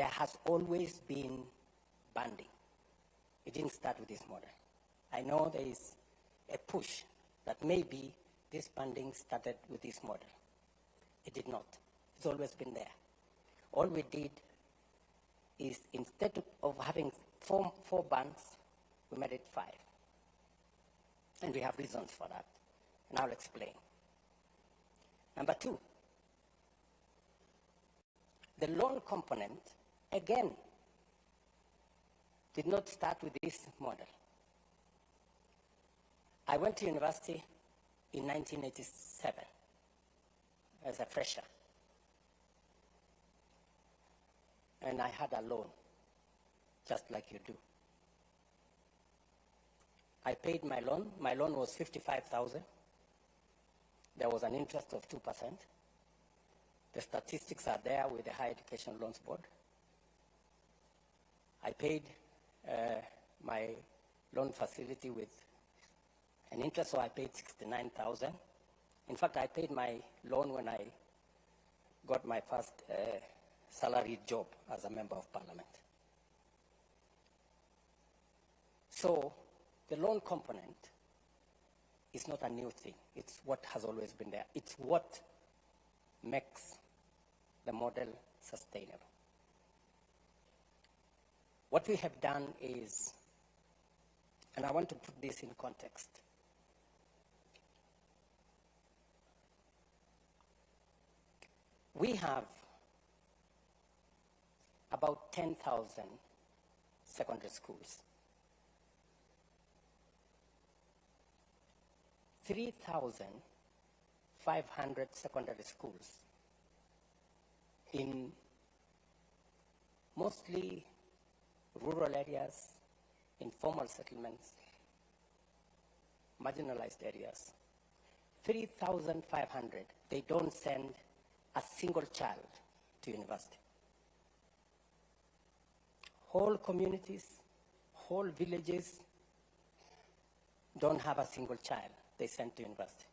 there has always been banding. It didn't start with this model. I know there is a push that maybe this banding started with this model. It did not. It's always been there. All we did is instead of having four bands, we made it 5. And we have reasons for that. And I'll explain. Number 2, the loan component, again, did not start with this model. I went to university in 1987 as a fresher. And I had a loan, just like you do. I paid my loan. My loan was $55,000. There was an interest of 2%. The statistics are there with the Higher Education Loans Board. I paid my loan facility with an interest, so I paid $69,000. In fact, I paid my loan when I got my first salaried job as a member of parliament. So the loan component is not a new thing. It's what has always been there. It's what makes the model sustainable. What we have done is, and I want to put this in context, we have about 10,000 secondary schools. 3,500 secondary schools in mostly rural areas, informal settlements, marginalized areas. 3,500, they don't send a single child to university. Whole communities, whole villages don't have a single child they send to university.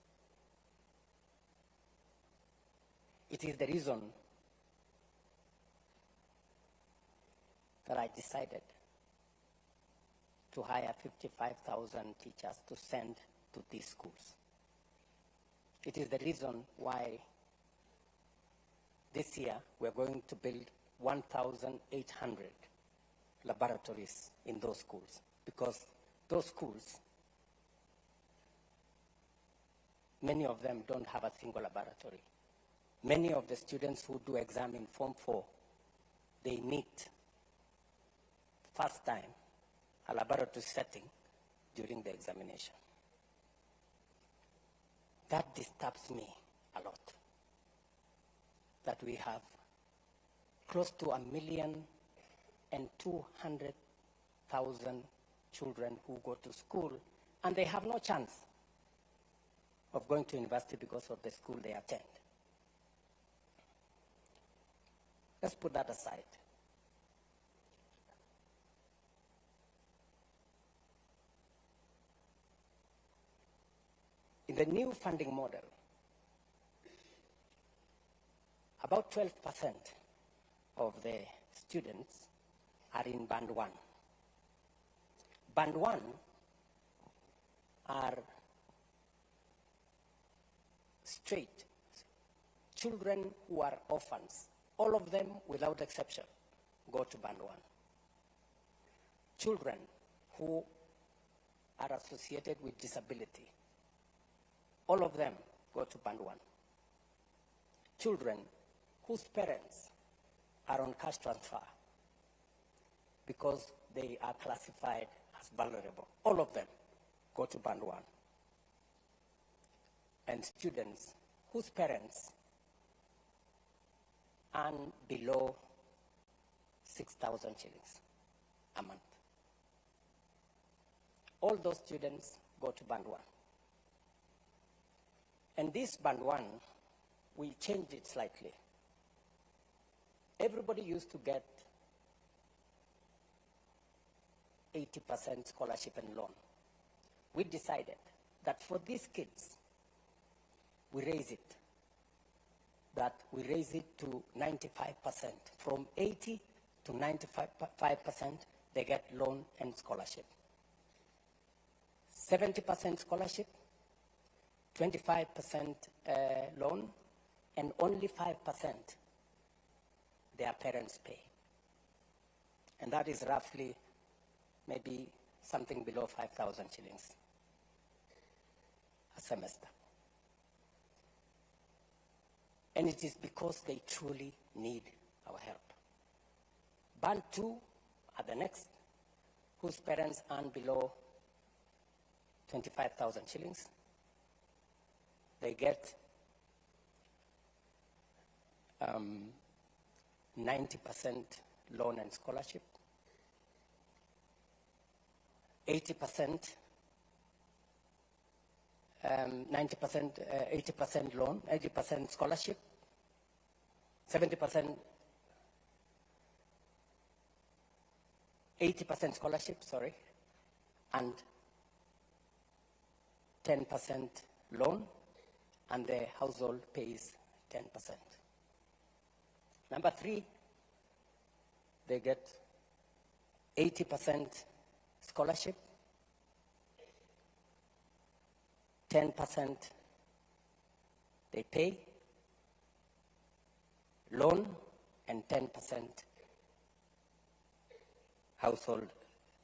It is the reason that I decided to hire 55,000 teachers to send to these schools. It is the reason why this year we're going to build 1,800 laboratories in those schools, because those schools, many of them don't have a single laboratory. Many of the students who do exam in Form 4, they meet first time a laboratory setting during the examination. That disturbs me a lot, that we have close to 1,200,000 children who go to school and they have no chance of going to university because of the school they attend. Let's put that aside. In the new funding model, about 12% of the students are in Band 1. Band 1 are straight children who are orphans. All of them, without exception, go to Band 1. Children who are associated with disability, all of them go to Band 1. Children whose parents are on cash transfer because they are classified as vulnerable, all of them go to Band 1. And students whose parents earn below 6,000 shillings a month. All those students go to Band 1. And this Band 1, we changed it slightly. Everybody used to get 80% scholarship and loan. We decided that for these kids, we raise it to 95%, from 80 to to 95%, they get loan and scholarship. 70% scholarship, 25% loan, and only 5% their parents pay. And that is roughly maybe something below 5,000 shillings a semester. And it is because they truly need our help. Band 2 are the next, whose parents earn below 25,000 shillings. They get 90% loan and scholarship, 80%, 80% loan, 80% scholarship, 70%, 80% scholarship, sorry, and 10% loan, and the household pays 10%. Number 3, they get 80% scholarship, 10% they pay, loan, and 10% household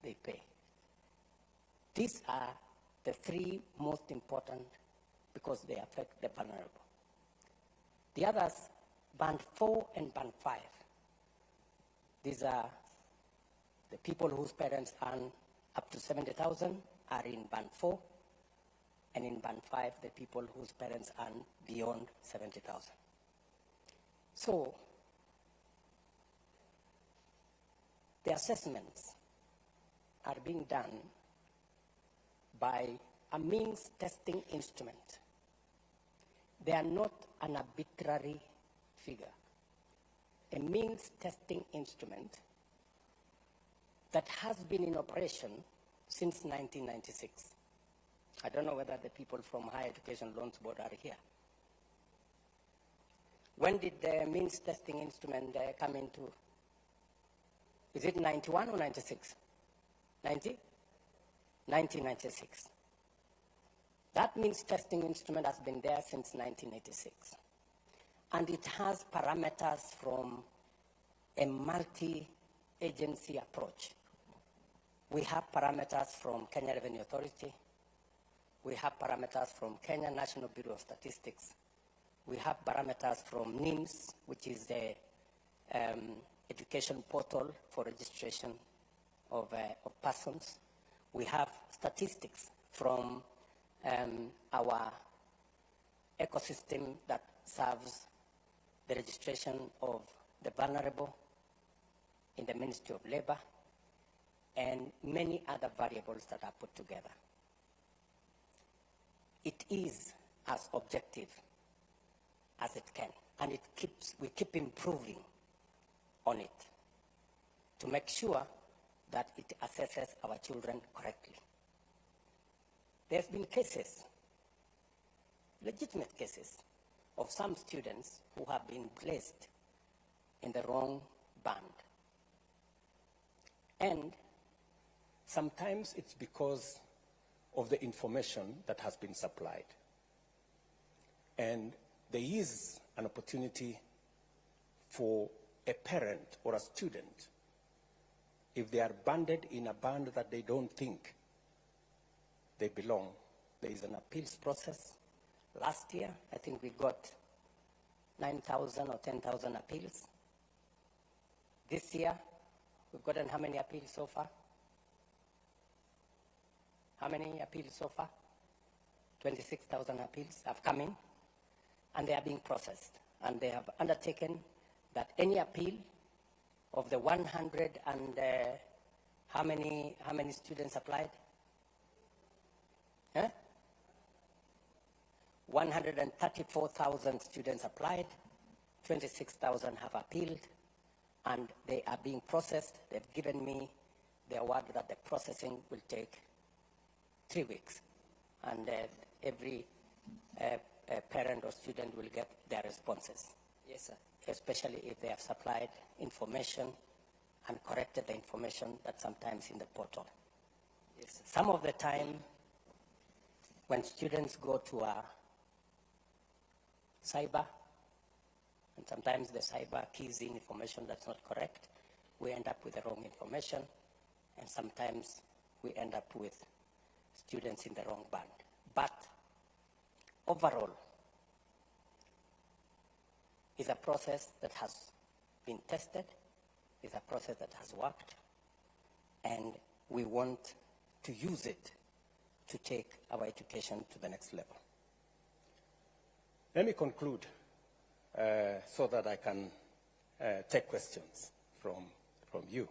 they pay. These are the 3 most important because they affect the vulnerable. The others, band 4 and band 5, these are the people whose parents earn up to 70,000 are in band 4, and in band 5, the people whose parents earn beyond 70,000. So, the assessments are being done by a means testing instrument. They are not an arbitrary figure. A means testing instrument that has been in operation since 1996. I don't know whether the people from Higher Education Loans Board are here. When did the means testing instrument come into? Is it 91 or 96? 90? 1996. That means testing instrument has been there since 1986. And it has parameters from a multi-agency approach. We have parameters from Kenya Revenue Authority. We have parameters from Kenya National Bureau of Statistics. We have parameters from NIMS, which is the education portal for registration of persons. We have statistics from our ecosystem that serves the registration of the vulnerable in the Ministry of Labor, and many other variables that are put together. It is as objective as it can, and we keep improving on it to make sure that it assesses our children correctly. There's been cases, legitimate cases, of some students who have been placed in the wrong band. And sometimes it's because of the information that has been supplied. And there is an opportunity for a parent or a student, if they are banded in a band that they don't think they belong, there is an appeals process. Last year, I think we got 9,000 or 10,000 appeals. This year, we've gotten how many appeals so far? How many appeals so far? 26,000 appeals have come in, and they are being processed. And they have undertaken that any appeal of the 100 and how many students applied? 134,000 students applied, 26,000 have appealed, and they are being processed. They've given me the word that the processing will take 3 weeks, and every parent or student will get their responses. Yes, sir. Especially if they have supplied information and corrected the information that's sometimes in the portal. Yes. Some of the time, when students go to a cyber, and sometimes the cyber keys in information that's not correct, we end up with the wrong information, and sometimes we end up with students in the wrong band. But overall, it's a process that has been tested, it's a process that has worked, and we want to use it to take our education to the next level. Let me conclude so that I can take questions from you.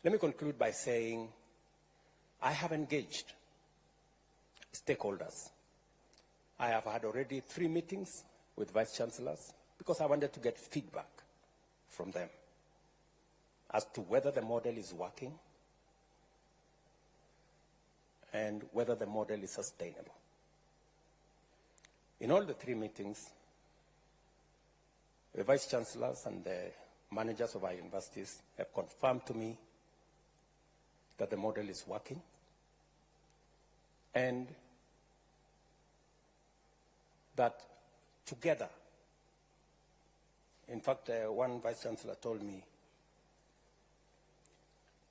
Let me conclude by saying I have engaged stakeholders. I have had already 3 meetings with vice chancellors because I wanted to get feedback from them as to whether the model is working and whether the model is sustainable. In all the 3 meetings, the vice chancellors and the managers of our universities have confirmed to me that the model is working, and that together, in fact, one vice chancellor told me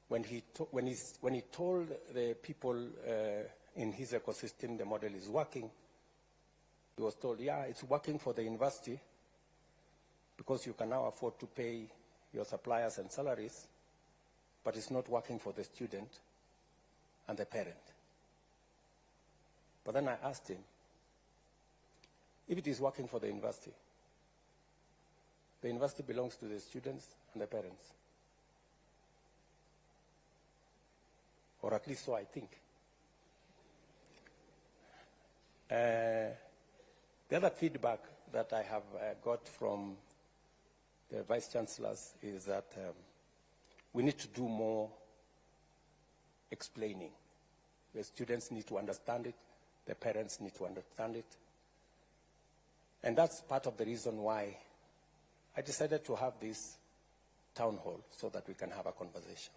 when he told the people in his ecosystem the model is working, he was told, yeah, it's working for the university because you can now afford to pay your suppliers and salaries, but it's not working for the student and the parent. But then I asked him, if it is working for the university belongs to the students and the parents. Or at least so I think. The other feedback that I have got from the vice chancellors is that we need to do more explaining. The students need to understand it, the parents need to understand it. And that's part of the reason why I decided to have this town hall so that we can have a conversation.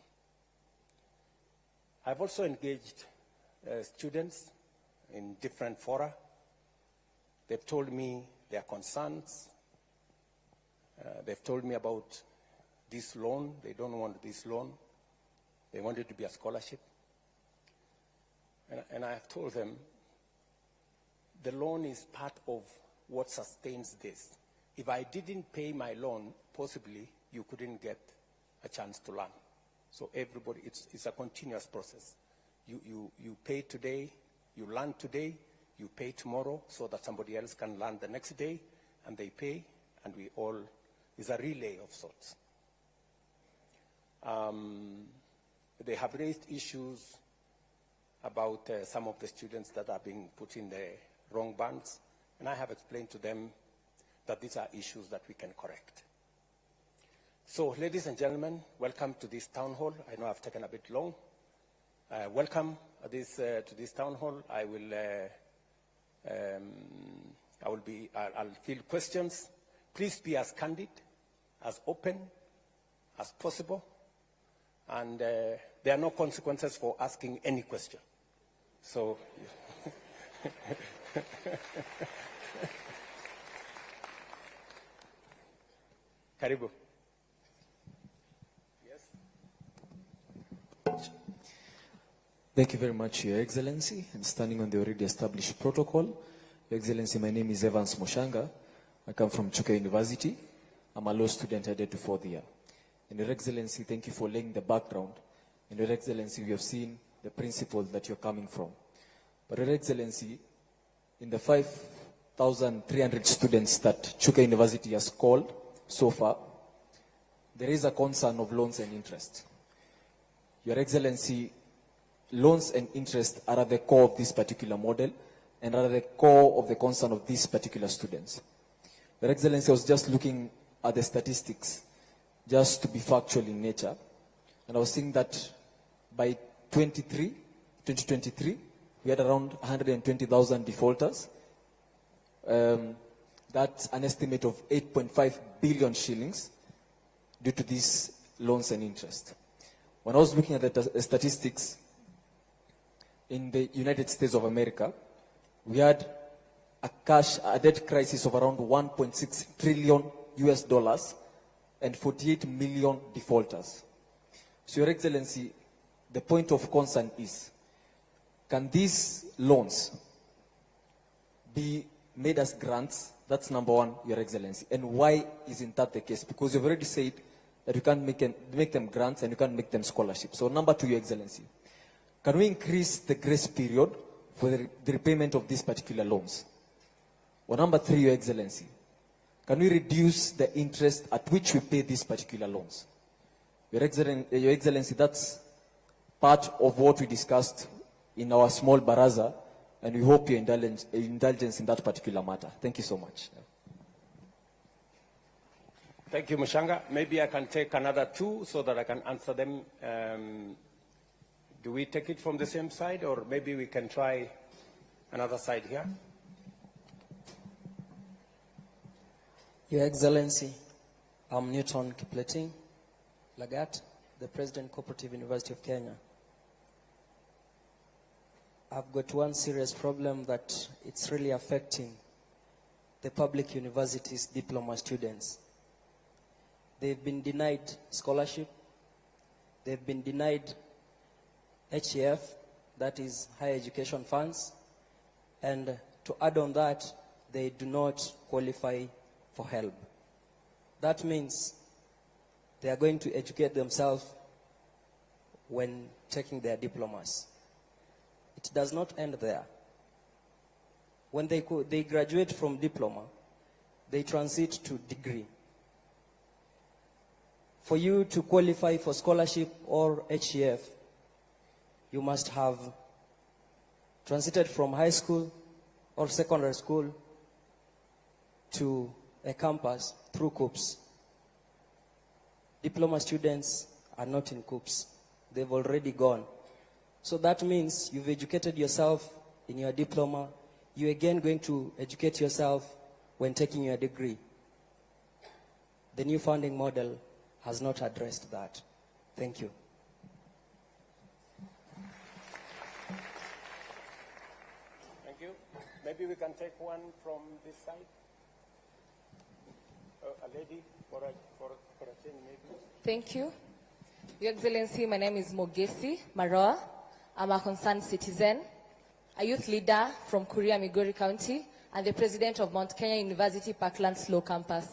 I've also engaged students in different fora. They've told me their concerns. They've told me about this loan. They don't want this loan. They want it to be a scholarship. And I have told them the loan is part of what sustains this. If I didn't pay my loan, possibly you couldn't get a chance to learn. So everybody, it's a continuous process. You pay today, you learn today, you pay tomorrow so that somebody else can learn the next day, and they pay, and we all, it's a relay of sorts. They have raised issues about some of the students that are being put in the wrong bands, and I have explained to them that these are issues that we can correct. So, ladies and gentlemen, welcome to this town hall. I know I've taken a bit long. Welcome to this town hall. I'll field questions. Please be as candid, as open as possible, and there are no consequences for asking any question. So, Karibu. Thank you very much, Your Excellency. I'm standing on the already established protocol. Your Excellency, my name is Evans Moshanga. I come from Chuka University. I'm a law student headed to 4th year. And Your Excellency, thank you for laying the background. And Your Excellency, we have seen the principle that you're coming from. But Your Excellency, in the 5,300 students that Chuka University has called so far, there is a concern of loans and interest. Your Excellency, loans and interest are at the core of this particular model and are at the core of the concern of these particular students. Your Excellency, I was just looking at the statistics, just to be factual in nature, and I was seeing that by 2023, we had around 120,000 defaulters. That's an estimate of 8.5 billion shillings due to this loans and interest. When I was looking at the statistics, in the United States of America, we had a debt crisis of around 1.6 trillion US dollars and 48 million defaulters. So, Your Excellency, the point of concern is, can these loans be made as grants? That's number one, Your Excellency. And why isn't that the case? Because you've already said that you can't make them grants and you can't make them scholarships. So number two, Your Excellency, can we increase the grace period for the repayment of these particular loans? Or number three, Your Excellency, can we reduce the interest at which we pay these particular loans? Your Excellency, that's part of what we discussed in our small baraza, and we hope your indulgence in that particular matter. Thank you so much. Thank you, Mushanga. Maybe I can take another two so that I can answer them. Do we take it from the same side, or maybe we can try another side here? Your Excellency, I'm Newton Kipleting Lagat, the President Cooperative University of Kenya. I've got one serious problem that it's really affecting the public universities' diploma students. They've been denied scholarship. They've been denied HEF, that is higher education funds. And to add on that, they do not qualify for help. That means they are going to educate themselves when taking their diplomas. It does not end there. When they graduate from diploma, they transit to degree. For you to qualify for scholarship or HEF, you must have transited from high school or secondary school to a campus through COOPs. Diploma students are not in COOPs. They've already gone. So that means you've educated yourself in your diploma. You're again going to educate yourself when taking your degree. The new funding model has not addressed that. Thank you. Thank you. Maybe we can take one from this side. A lady for a change, maybe. Thank you. Your Excellency, my name is Mogesi Maroa. I'm a concerned citizen, a youth leader from Kuria, Migori County, and the president of Mount Kenya University Parklands Law Campus.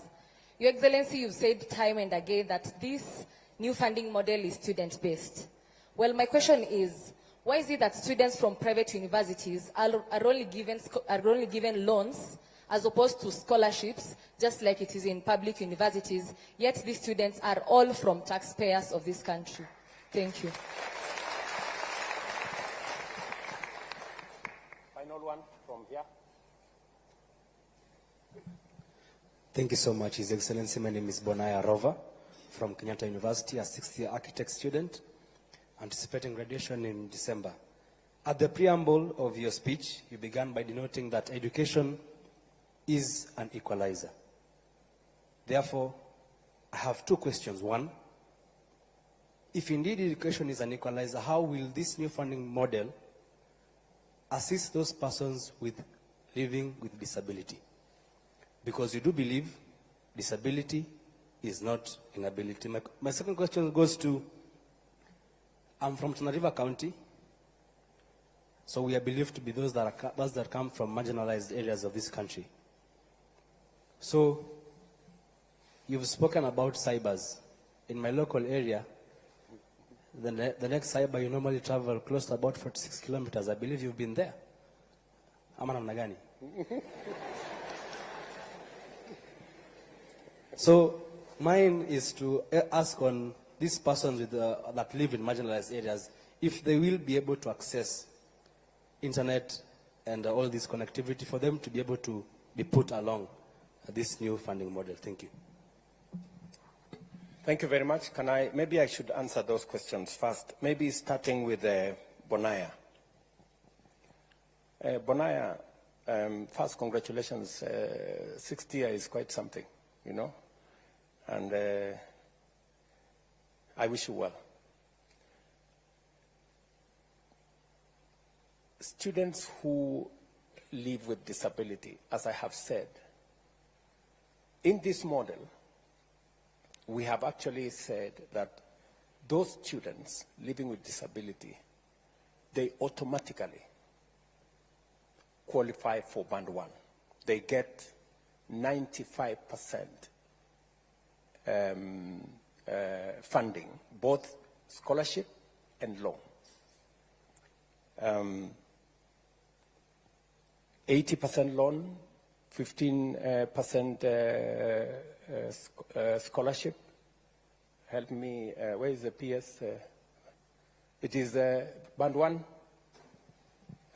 Your Excellency, you've said time and again that this new funding model is student-based. Well, my question is, why is it that students from private universities are only given loans as opposed to scholarships, just like it is in public universities, yet these students are all from taxpayers of this country? Thank you. Final one from here. Thank you so much, His Excellency. My name is Bonaya Rova from Kenyatta University, a sixth-year architect student, anticipating graduation in December. At the preamble of your speech, you began by denoting that education is an equalizer. Therefore, I have two questions. One, if indeed education is an equalizer, how will this new funding model assist those persons living with disability? Because you do believe disability is not inability. My second question goes to, I'm from Tana River County, so we are believed to be those that come from marginalized areas of this country. So, you've spoken about cybers. In my local area, the next cyber, you normally travel close to about 46 kilometers. I believe you've been there. Ama namna gani? So, mine is to ask on these persons that live in marginalized areas, if they will be able to access internet and all this connectivity for them to be able to be put along this new funding model. Thank you. Thank you very much. Maybe I should answer those questions first. Maybe starting with Bonaya. Bonaya, first, congratulations. 60 years is quite something, you know. And I wish you well. Students who live with disability, as I have said, in this model, we have actually said that those students living with disability, they automatically qualify for Band 1. They get 95% funding, both scholarship and loan. 80% loan, 15% scholarship. Help me, where is the PS? It is Band 1,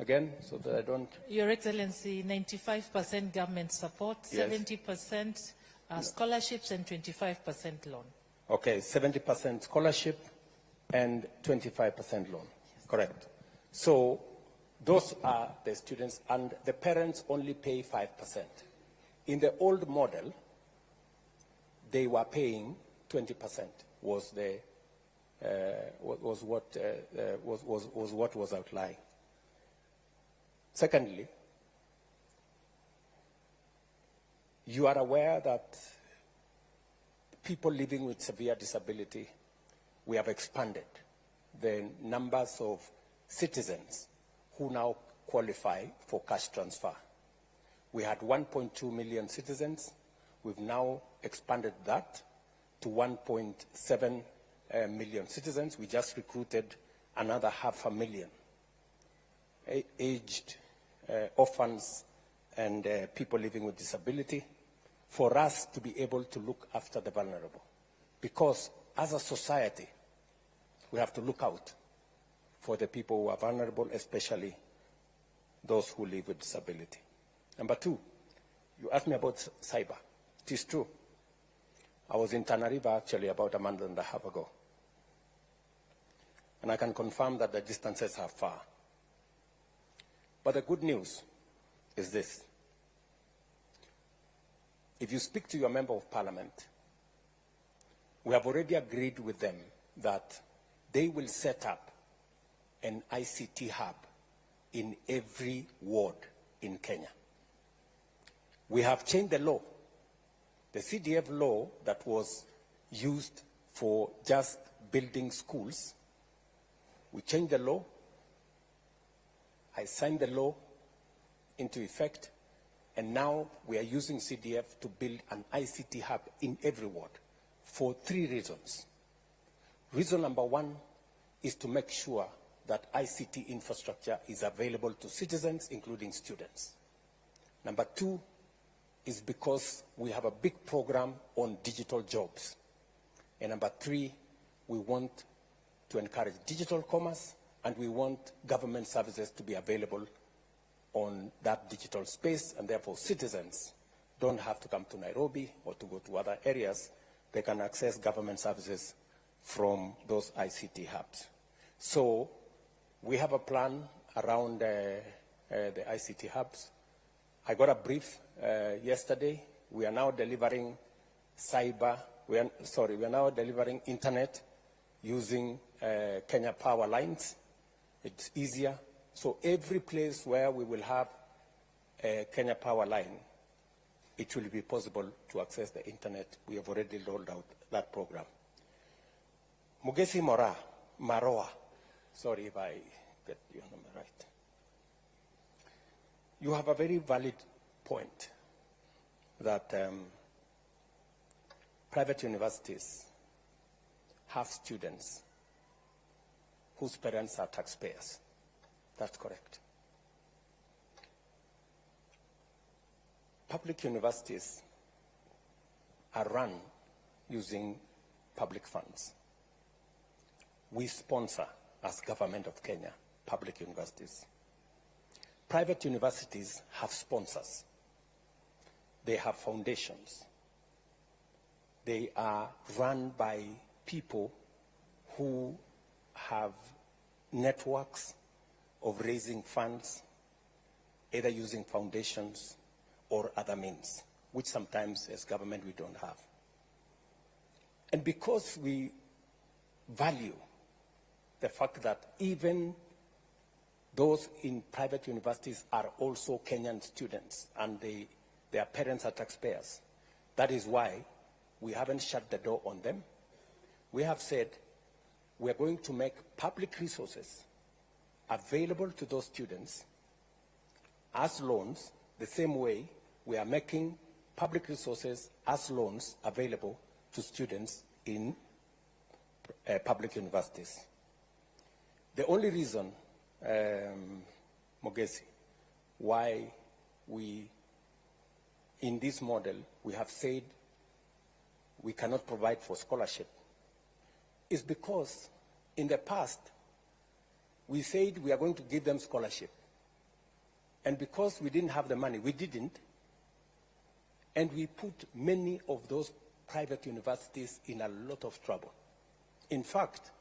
again, so that I don't... Your Excellency, 95% government support, Yes. 70% scholarships, and 25% loan. Okay, 70% scholarship and 25% loan, correct. So those are the students, and the parents only pay 5%. In the old model, they were paying 20%. Was what was outlined. Secondly, you are aware that people living with severe disability, we have expanded the numbers of citizens who now qualify for cash transfer. We had 1.2 million citizens. We've now expanded that to 1.7 million citizens. We just recruited another 500,000 aged orphans and people living with disability for us to be able to look after the vulnerable. Because as a society, we have to look out for the people who are vulnerable, especially those who live with disability. Number two, you asked me about cyber. It is true. I was in Tana River actually about a month and a half ago. And I can confirm that the distances are far. But the good news is this. If you speak to your member of parliament, we have already agreed with them that they will set up an ICT hub in every ward in Kenya. We have changed the law. The CDF law that was used for just building schools, we changed the law. I signed the law into effect, and now we are using CDF to build an ICT hub in every ward for 3 reasons. Reason number 1 is to make sure that ICT infrastructure is available to citizens, including students. Number 2 is because we have a big program on digital jobs. And number 3, we want to encourage digital commerce, and we want government services to be available on that digital space, and therefore citizens don't have to come to Nairobi or to go to other areas. They can access government services from those ICT hubs. So we have a plan around the ICT hubs. I got a brief yesterday. We are now delivering we are now delivering internet using Kenya power lines. It's easier. So every place where we will have a Kenya power line, it will be possible to access the internet. We have already rolled out that program. Mugesi Maroa, sorry if I get your number right. You have a very valid point that private universities have students whose parents are taxpayers. That's correct. Public universities are run using public funds. We sponsor, as Government of Kenya, public universities. Private universities have sponsors. They have foundations. They are run by people who have networks of raising funds, either using foundations or other means, which sometimes as government we don't have. And because we value the fact that even those in private universities are also Kenyan students and their parents are taxpayers. That is why we haven't shut the door on them. We have said we are going to make public resources available to those students as loans, the same way we are making public resources as loans available to students in public universities. The only reason, Mogesi, why we, in this model, we have said we cannot provide for scholarship is because in the past, we said we are going to give them scholarship. And because we didn't have the money, we didn't. And we put many of those private universities in a lot of trouble. In fact,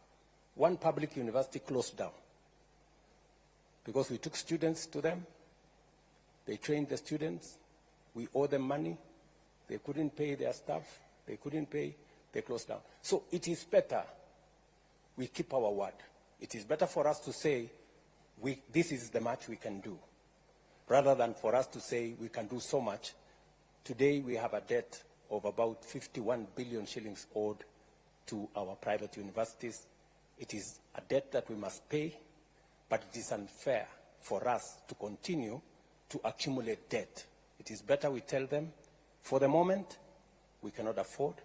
one public university closed down because we took students to them. They trained the students. We owe them money. They couldn't pay their staff. They couldn't pay. They closed down. So it is better we keep our word. It is better for us to say, this is the much we can do, rather than for us to say we can do so much. Today we have a debt of about 51 billion shillings owed to our private universities. It is a debt that we must pay, but it is unfair for us to continue to accumulate debt. It is better we tell them, for the moment, we cannot afford,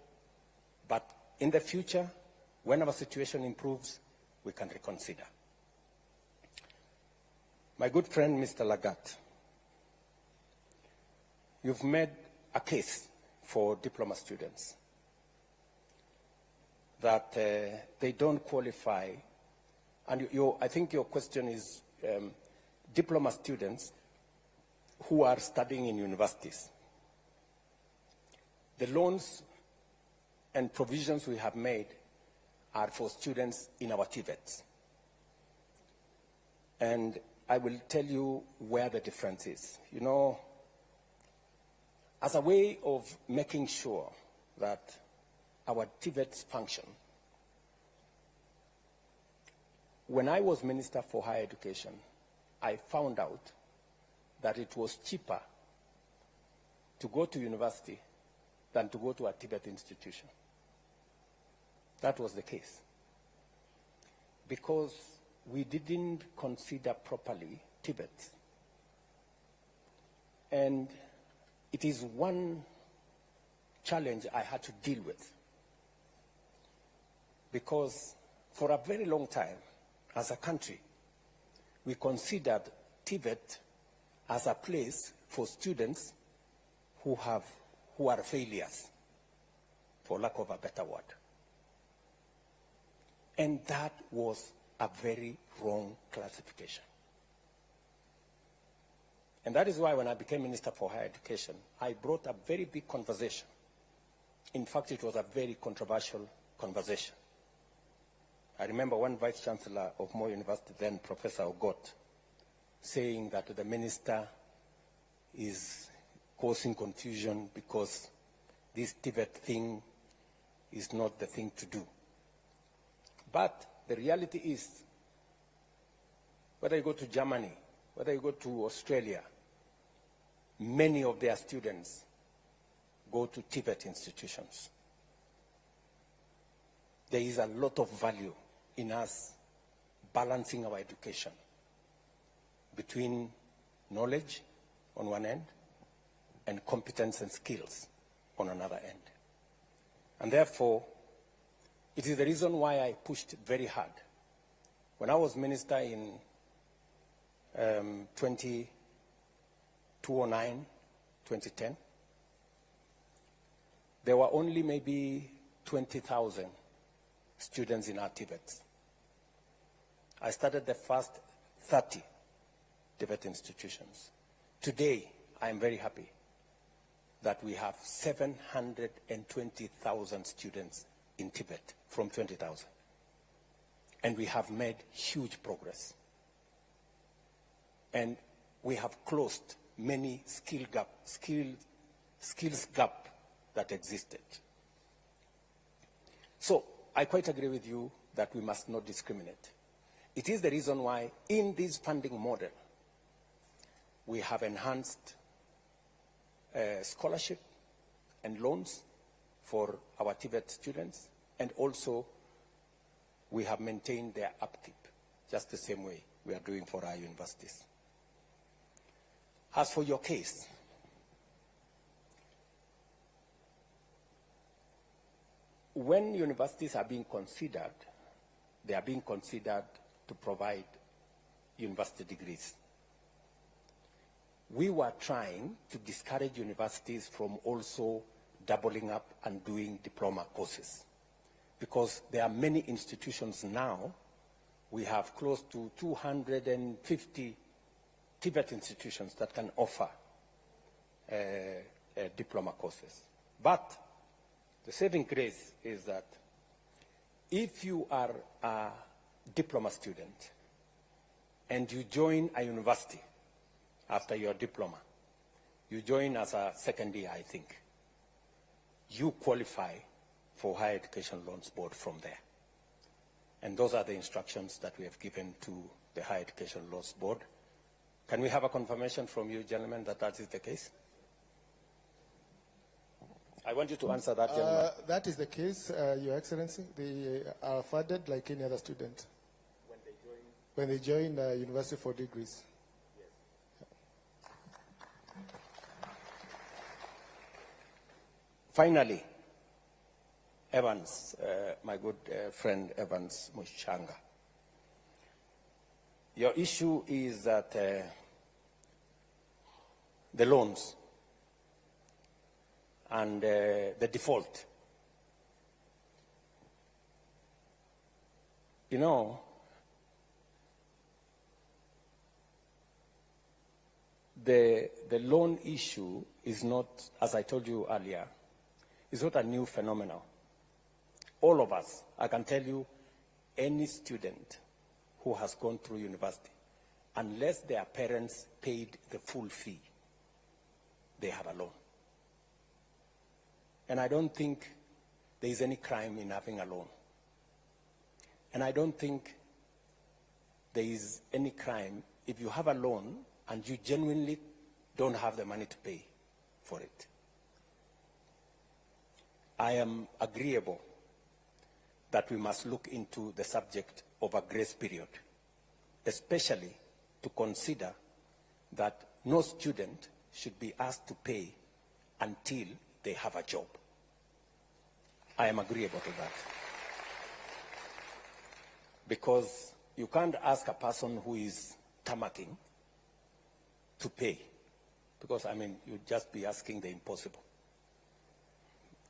but in the future, when our situation improves, we can reconsider. My good friend, Mr. Lagat, you've made a case for diploma students that they don't qualify. And I think your question is diploma students who are studying in universities. The loans and provisions we have made are for students in our TVETs. And I will tell you where the difference is. You know, as a way of making sure that our TVETs function, when I was Minister for Higher Education, I found out that it was cheaper to go to university than to go to a TVET institution. That was the case. Because we didn't consider properly TVETs. And it is one challenge I had to deal with. Because for a very long time, as a country, we considered TVET as a place for students who are failures, for lack of a better word. And that was a very wrong classification. And that is why when I became Minister for Higher Education, I brought a very big conversation. In fact, it was a very controversial conversation. I remember one Vice Chancellor of Moi University, then Professor Ogot, saying that the minister is causing confusion because this TVET thing is not the thing to do. But the reality is, whether you go to Germany, whether you go to Australia, many of their students go to TVET institutions. There is a lot of value in us balancing our education between knowledge on one end and competence and skills on another end. And therefore, it is the reason why I pushed very hard. When I was minister in 2009, 2010, there were only maybe 20,000 students in our TVETs. I started the first 30 TVET institutions. Today, I am very happy that we have 720,000 students in TVET from 20,000. And we have made huge progress. And we have closed many skills gap that existed. So I quite agree with you that that we must not discriminate. It is the reason why in this funding model, we have enhanced scholarship and loans for our TVET students, and also we have maintained their upkeep, just the same way we are doing for our universities. As for your case, when universities are being considered, they are being considered to provide university degrees. We were trying to discourage universities from also doubling up and doing diploma courses, because there are many institutions now. We have close to 250 TVET institutions that can offer diploma courses. But the saving grace is that if you are a diploma student and you join a university after your diploma, you join as a second year, I think, you qualify for Higher Education Loans Board from there. And those are the instructions that we have given to the Higher Education Loans Board. Can we have a confirmation from you, gentlemen, that that is the case? I want you to answer that, gentleman. That is the case, Your Excellency. They are funded like any other student. When they join university for degrees. Finally, Evans, my good friend Evans Mushanga. Your issue is that the loans and the default. You know, the loan issue is not, as I told you earlier, is not a new phenomenon. All of us, I can tell you, any student who has gone through university, unless their parents paid the full fee, they have a loan. And I don't think there is any crime in having a loan. And I don't think there is any crime if you have a loan and you genuinely don't have the money to pay for it. I am agreeable that we must look into the subject of a grace period, especially to consider that no student should be asked to pay until they have a job. I am agreeable to that. Because you can't ask a person who is tamaking to pay. Because, I mean, you'd just be asking the impossible.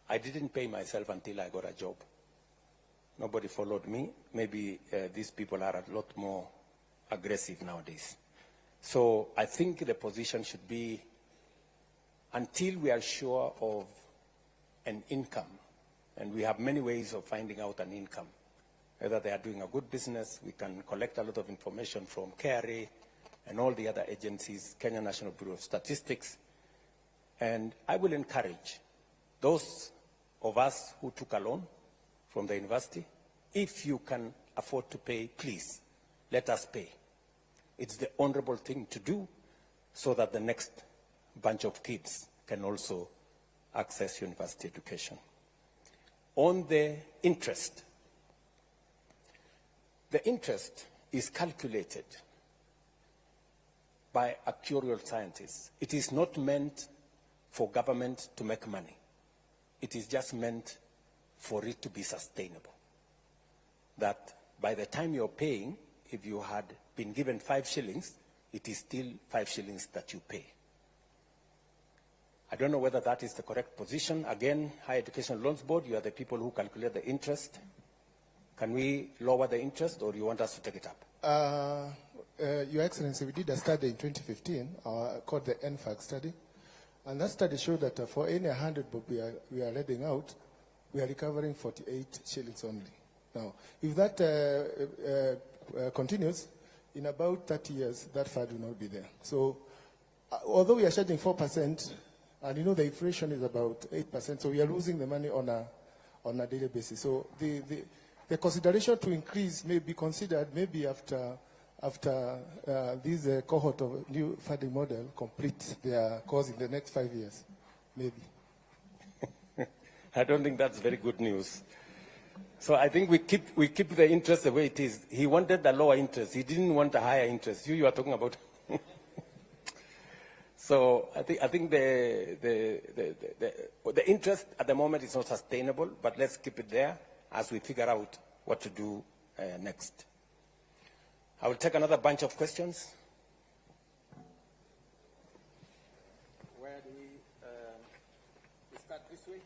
I didn't pay myself until I got a job. Nobody followed me. Maybe these people are a lot more aggressive nowadays. So I think the position should be, until we are sure of an income, and we have many ways of finding out an income, whether they are doing a good business, we can collect a lot of information from KRA and all the other agencies, Kenya National Bureau of Statistics. And I will encourage those of us who took a loan from the university, if you can afford to pay, please, let us pay. It's the honorable thing to do so that the next bunch of kids can also access university education. On the interest is calculated by actuarial scientists. It is not meant for government to make money. It is just meant for it to be sustainable. That by the time you're paying, if you had been given 5 shillings, it is still 5 shillings that you pay. I don't know whether that is the correct position. Again, Higher Education Loans Board, you are the people who calculate the interest. Can we lower the interest, or you want us to take it up? Your Excellency, we did a study in 2015 called the NFAC study. And that study showed that for any 100 bob we are lending out, we are recovering 48 shillings only. Now, if that continues, in about 30 years, that fund will not be there. So, although we are charging 4%, and you know the inflation is about 8%, so we are losing the money on a daily basis. So the the consideration to increase may be considered maybe after this cohort of new funding model complete their course in the next 5 years, maybe. I don't think that's very good news. So I think we keep the interest the way it is. He wanted a lower interest. He didn't want a higher interest. You are talking about. So I think the interest at the moment is not sustainable, but let's keep it there as we figure out what to do next. I will take another bunch of questions. Where do we start this way?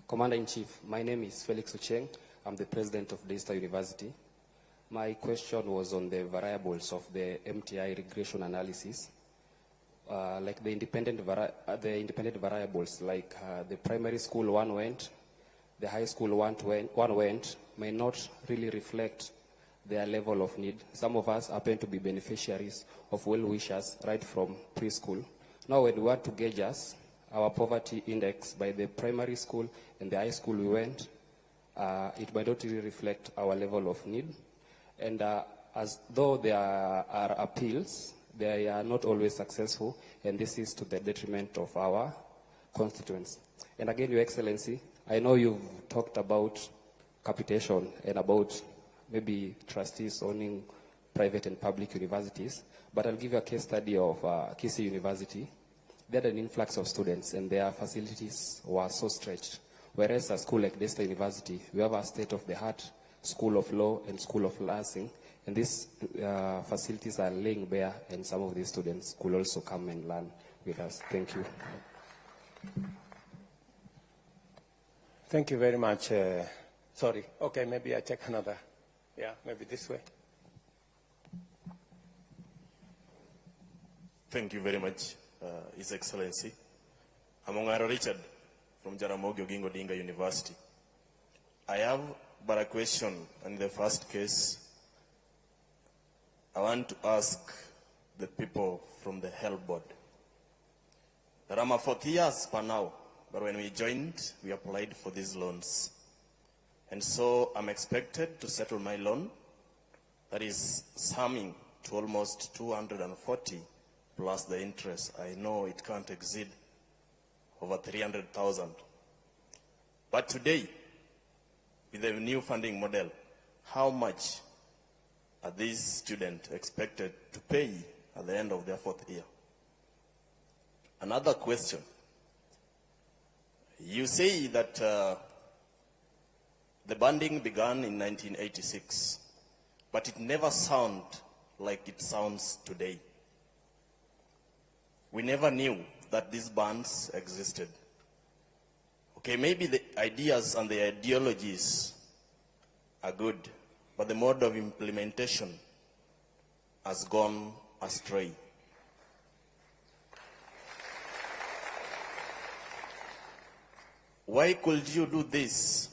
Commander-in-Chief, my name is Felix Ocheng. I'm the president of Daystar University. My question was on the variables of the MTI regression analysis. Like the independent variables, like the primary school one went, the high school one went, may not really reflect their level of need. Some of us happen to be beneficiaries of well-wishers right from preschool. Now when we want to gauge our poverty index by the primary school and the high school we went, it might not really reflect our level of need. And as though there are appeals, they are not always successful, and this is to the detriment of our constituents. And again, Your Excellency, I know you've talked about capitation and about maybe trustees owning private and public universities, but I'll give you a case study of Kisii University. They had an influx of students, and their facilities were so stretched. Whereas a school like Daystar University, we have a state-of-the-art School of Law and School of Nursing, and these facilities are laying bare, and some of these students could also come and learn with us. Thank you. Thank you very much. Sorry. Okay, maybe I check another. Yeah, maybe this way. Thank you very much, His Excellency. I'm Ongaro Richard from Jaramogi Oginga Odinga University. I have but a question. In the first case, I want to ask the people from the Health Board. There are 40 years per now, but when we joined, we applied for these loans. And so I'm expected to settle my loan, that is summing to almost 240 plus the interest. I know it can't exceed over 300,000. But today, with the new funding model, how much are these students expected to pay at the end of their fourth year? Another question. You say that the banding began in 1986, but it never sounded like it sounds today. We never knew that these bands existed. Okay, maybe the ideas and the ideologies are good, but the mode of implementation has gone astray. Why could you do this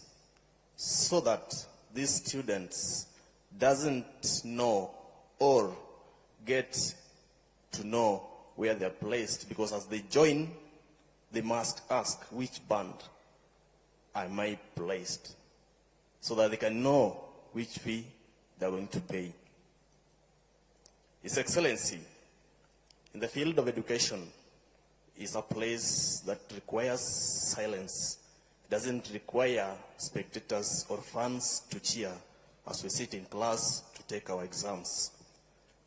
so that these students doesn't know or get to know where they're placed? Because as they join, they must ask, which band am I placed? So that they can know which fee they're going to pay. His Excellency, in the field of education, is a place that requires silence. It doesn't require spectators or fans to cheer as we sit in class to take our exams,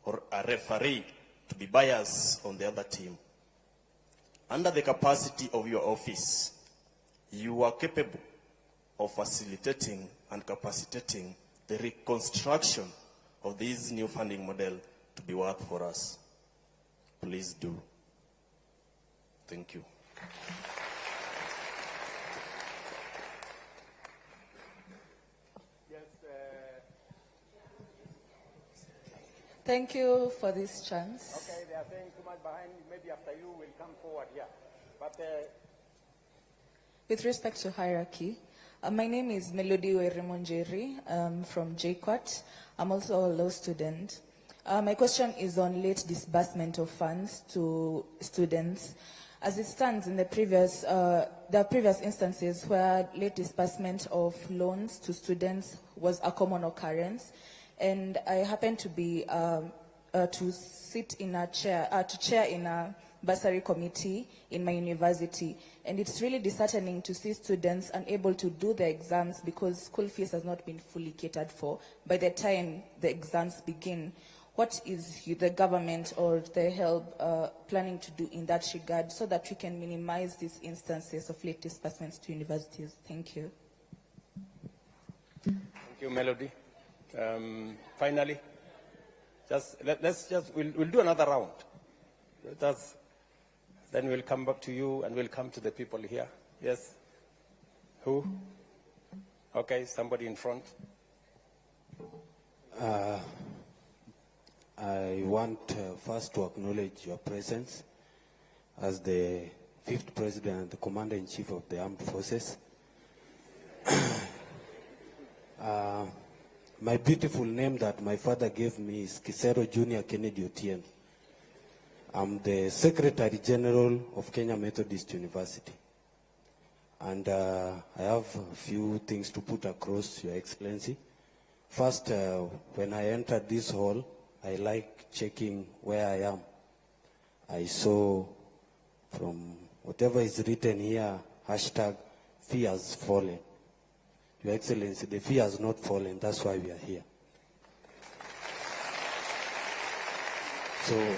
or a referee to be biased on the other team. Under the capacity of your office, you are capable of facilitating and capacitating the reconstruction of this new funding model to be worth for us. Please do. Thank you. Thank you for this chance. Okay, they are saying too much behind. Maybe after you will come forward here. But with respect to hierarchy, my name is Melody Weremonjeri from JQuat. I'm also a law student. My question is on late disbursement of funds to students. As it stands in the previous, there are previous instances where late disbursement of loans to students was a common occurrence, and I happen to be to sit in a chair, to chair in a bursary committee in my university, and it's really disheartening to see students unable to do the exams because school fees has not been fully catered for by the time the exams begin. What is the government or the help planning to do in that regard so that we can minimize these instances of late disbursements to universities? Thank you. Thank you, Melody. Finally, we'll do another round. Then we'll come back to you and we'll come to the people here. Yes? Who? Okay, somebody in front. I want first to acknowledge your presence as the 5th President and the Commander-in-Chief of the Armed Forces. My beautiful name that my father gave me is Kisero Junior Kennedy Otieno. I'm the Secretary General of Kenya Methodist University. And I have a few things to put across, Your Excellency. First, when I entered this hall, I like checking where I am. I saw from whatever is written here, hashtag, fee has fallen. Your Excellency, the fee has not fallen, that's why we are here. So,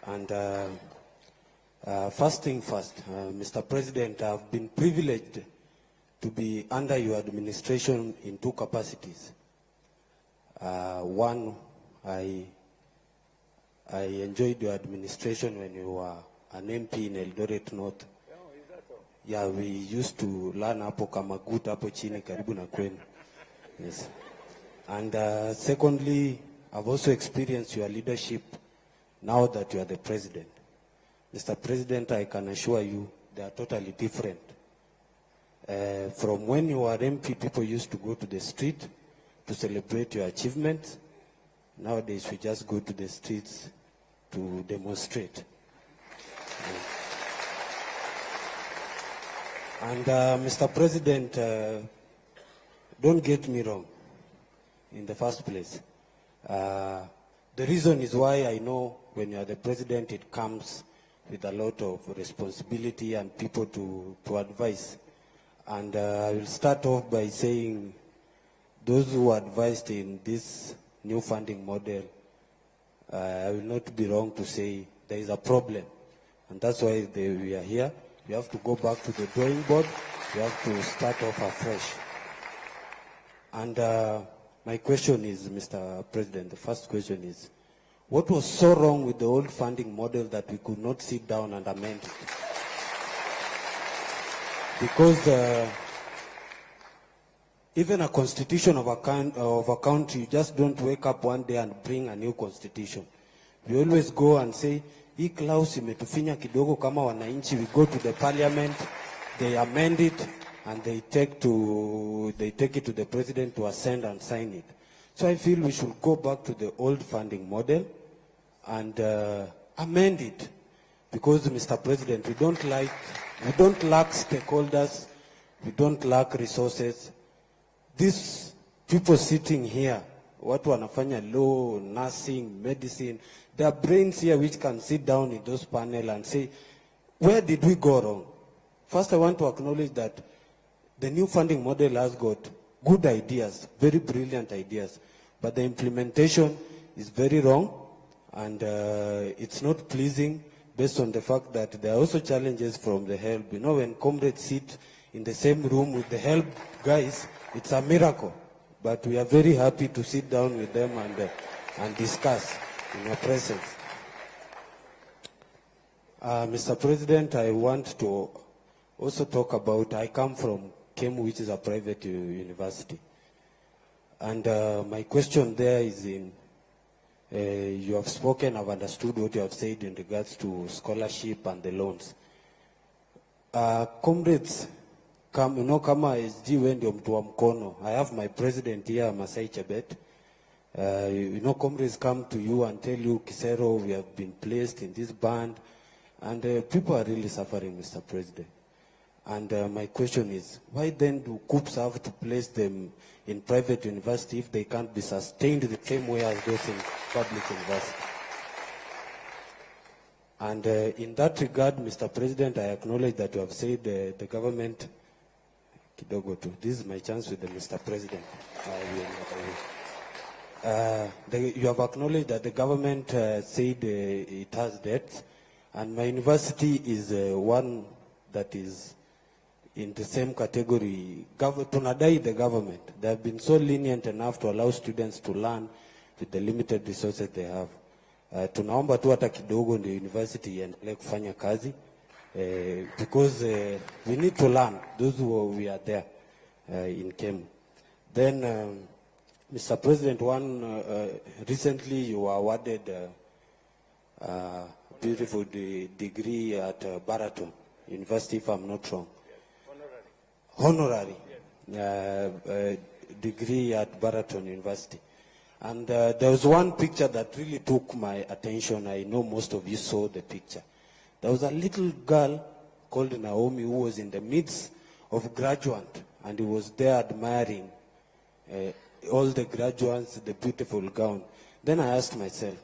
and first thing first, Mr. President, I've been privileged to be under your administration in 2 capacities. One, I enjoyed your administration when you were an MP in Eldoret North. Yeah, we used to learn hapo kama good hapo chini karibu na kwenu. Yes. And secondly, I've also experienced your leadership now that you are the president. Mr. President, I can assure you they are totally different. From when you were MP, people used to go to the street to celebrate your achievements. Nowadays, we just go to the streets to demonstrate. And Mr. President, don't get me wrong in the first place. The reason is why I know when you are the president, it comes with a lot of responsibility and people to advise. And I will start off by saying those who advised in this new funding model, I will not be wrong to say there is a problem. And that's why we are here. We have to go back to the drawing board. We have to start off afresh. And my question is, Mr. President, the first question is, what was so wrong with the old funding model that we could not sit down and amend it? Because even a constitution of a country, you just don't wake up one day and bring a new constitution. We always go and say, hii clause imetufinya kidogo kama wananchi. We go to the parliament, they amend it, and they take it to the president to assent and sign it. So I feel we should go back to the old funding model and amend it. Because, Mr. President, we don't lack stakeholders, we don't lack resources. These people sitting here, watu wanafanya law, nursing, medicine, there are brains here which can sit down in those panels and say, where did we go wrong? First, I want to acknowledge that the new funding model has got good ideas, very brilliant ideas, but the implementation is very wrong, and it's not pleasing based on the fact that there are also challenges from the help. You know, when comrades sit in the same room with the help guys, it's a miracle. But we are very happy to sit down with them and discuss in your presence. Mr. President, I want to also talk about, I come from KEMU, which is a private university. And my question there is in, you have spoken, I've understood what you have said in regards to scholarship and the loans. Comrades, you know, kama SG wendi mtu wa mkono. I have my president here, Masai Chebet. You know, comrades come to you and tell you, Kisero, we have been placed in this band. And people are really suffering, Mr. President. And my question is, why then do COOPs have to place them in private university if they can't be sustained the same way as those in public university? And in that regard, Mr. President, I acknowledge that you have said the government, this is my chance with the Mr. President. You have acknowledged that the government said it has debts, and my university is one that is in the same category. Tunadai the government. They have been so lenient enough to allow students to learn with the limited resources they have. Tunaomba tu hata kidogo ndio university iendelee kufanya kazi because we need to learn, those who we are there in Kemu. Then, Mr. President, recently you were awarded a beautiful degree at Baraton University, if I'm not wrong. Honorary degree at Baraton University. And there was one picture that really took my attention. I know most of you saw the picture. There was a little girl called Naomi who was in the midst of graduates, and he was there admiring all the graduates, the beautiful gown. Then I asked myself,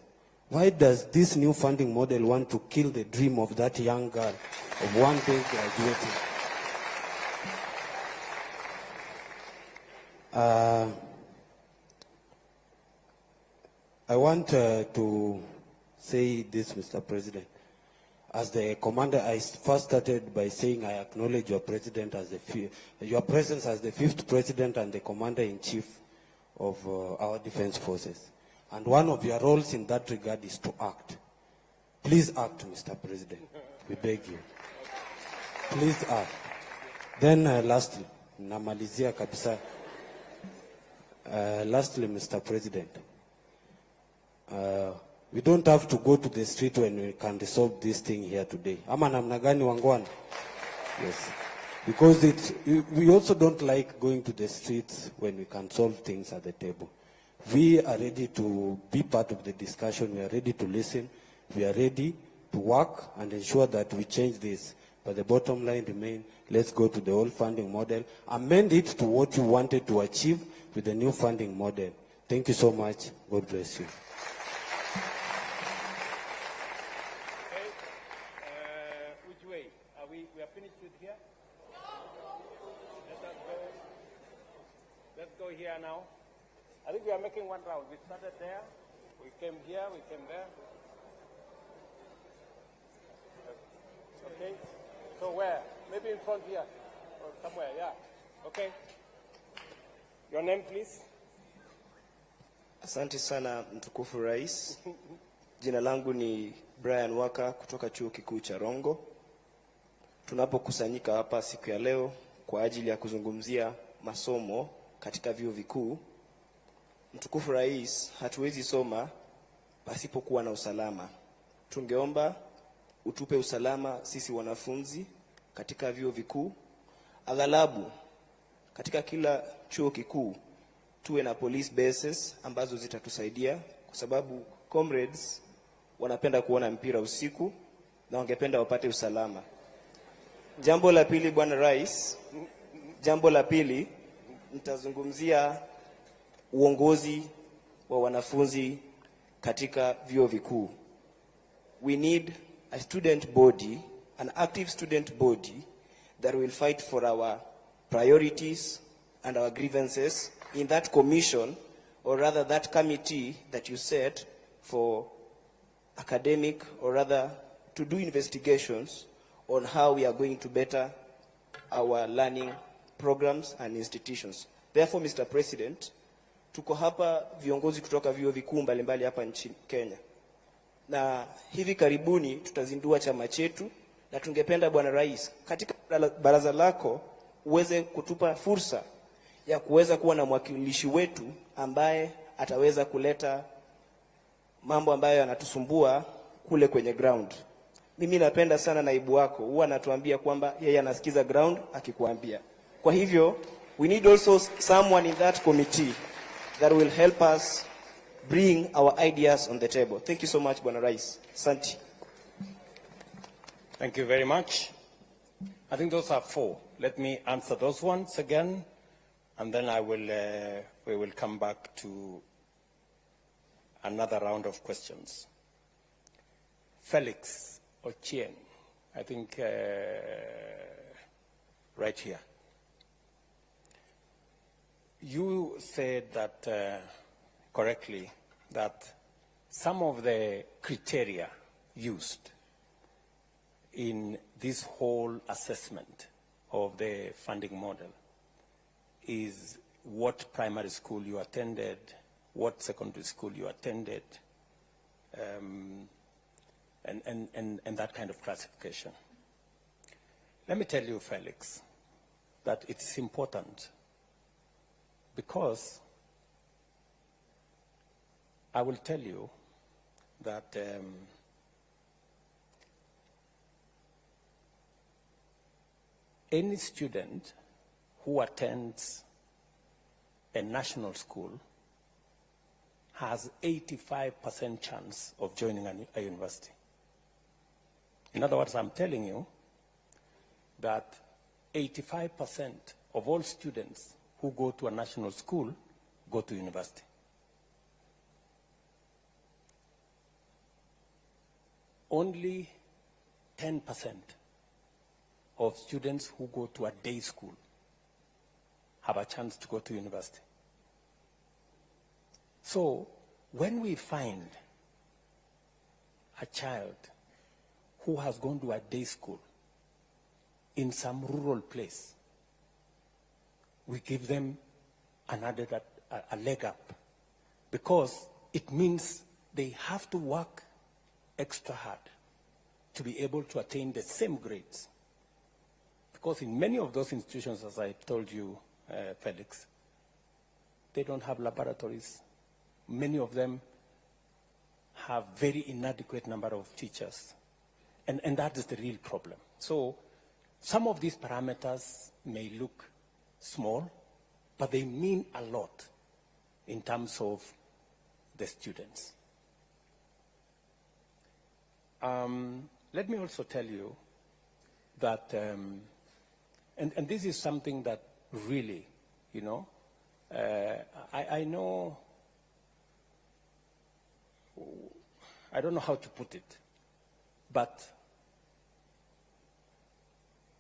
why does this new funding model want to kill the dream of that young girl of one day graduating? I want to say this, Mr. President. As the commander, I first started by saying I acknowledge your president as your presence as the 5th president and the commander-in-chief of our defense forces. And one of your roles in that regard is to act. Please act, Mr. President. We beg you. Please act. Then lastly, namalizia kabisa. Lastly, Mr. President, we don't have to go to the street when we can resolve this thing here today. Ama namna gani wangwana? Yes. Because we also don't like going to the streets when we can solve things at the table. We are ready to be part of the discussion. We are ready to listen. We are ready to work and ensure that we change this. But the bottom line remains, let's go to the old funding model. Amend it to what you wanted to achieve with the new funding model. Thank you so much. God bless you. Which way? We are finished with here? Let's go here now. I think we are making one round. We started there, we came here, we came there. Okay, so where? Maybe in front here, or somewhere, yeah. Okay. Your name, please. Asante sana mtukufu rais. Jina langu ni Brian Waka kutoka chuo kikuu cha Rongo. Tunapokusanyika hapa siku ya leo kwa ajili ya kuzungumzia masomo katika vyuo vikuu. Mtukufu rais, hatuwezi soma pasipokuwa na usalama. Tungeomba utupe usalama sisi wanafunzi katika vyuo vikuu. Aghalabu katika kila chuo kikuu tuwe na police bases ambazo zitatusaidia, kwa sababu comrades wanapenda kuona mpira usiku na wangependa wapate usalama. Jambo la pili, bwana rais, jambo la pili nitazungumzia uongozi wa wanafunzi katika vyuo vikuu. We need a student body, an active student body that will fight for our priorities and our grievances in that commission, or rather that committee that you set for academic, or rather to do investigations on how we are going to better our learning programs and institutions. Therefore, Mr. President, tuko hapa viongozi kutoka vyuo vikuu mbalimbali hapa nchini Kenya. Na hivi karibuni tutazindua chama chetu, na tungependa bwana rais katika baraza lako uweze kutupa fursa ya kuweza kuwa na mwakilishi wetu ambaye ataweza kuleta mambo ambayo yanatusumbua kule kwenye ground. Mimi napenda sana naibu wako, huwa anatuambia kwamba yeye anasikiza ground akikuambia. Kwa hivyo we need also someone in that committee that will help us bring our ideas on the table. Thank you so much, bwana rais. Asante. Thank you very much. I think those are 4. Let me answer those ones again, and then we will come back to another round of questions. Felix Ochieng, I think right here. You said that correctly, that some of the criteria used in this whole assessment of the funding model is what primary school you attended, what secondary school you attended, and that kind of classification. Let me tell you, Felix, that it's important because I will tell you that any student who attends a national school has 85% chance of joining a university. In other words, I'm telling you that 85% of all students who go to a national school go to university. Only 10% of students who go to a day school have a chance to go to university. So when we find a child who has gone to a day school in some rural place, we give them a leg up, because it means they have to work extra hard to be able to attain the same grades. Because in many of those institutions, as I told you, Felix, they don't have laboratories. Many of them have very inadequate number of teachers. And that is the real problem. So some of these parameters may look small, but they mean a lot in terms of the students. Let me also tell you that, and this is something that really, you know, I know, I don't know how to put it, but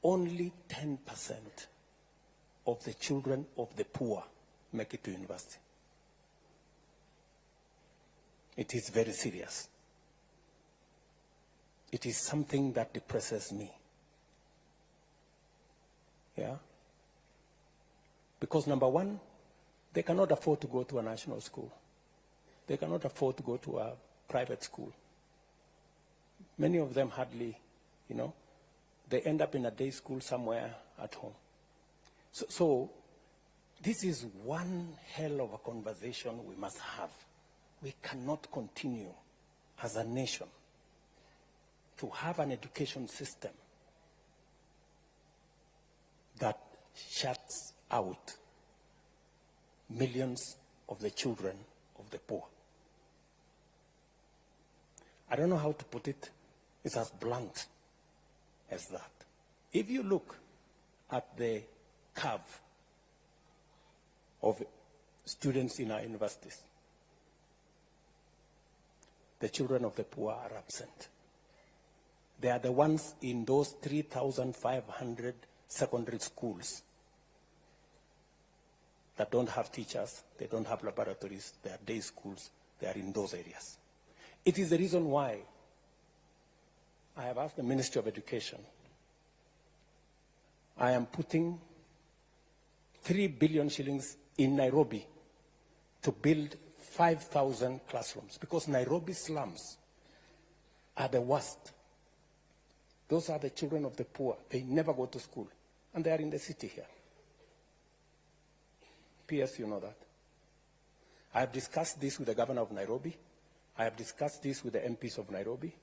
only 10% of the children of the poor make it to university. It is very serious. It is something that depresses me. Yeah? Because number one, they cannot afford to go to a national school. They cannot afford to go to a private school. Many of them hardly, you know, they end up in a day school somewhere at home. So this is one hell of a conversation we must have. We cannot continue as a nation to have an education system that shuts out millions of the children of the poor. I don't know how to put it. It's as blunt as that. If you look at the curve of students in our universities, the children of the poor are absent. They are the ones in those 3,500 secondary schools that don't have teachers, they don't have laboratories, they are day schools, they are in those areas. It is the reason why I have asked the Ministry of Education. I am putting 3 billion shillings in Nairobi to build 5,000 classrooms, because Nairobi slums are the worst. Those are the children of the poor. They never go to school, and they are in the city here. P.S., you know that. I have discussed this with the governor of Nairobi. I have discussed this with the MPs of Nairobi.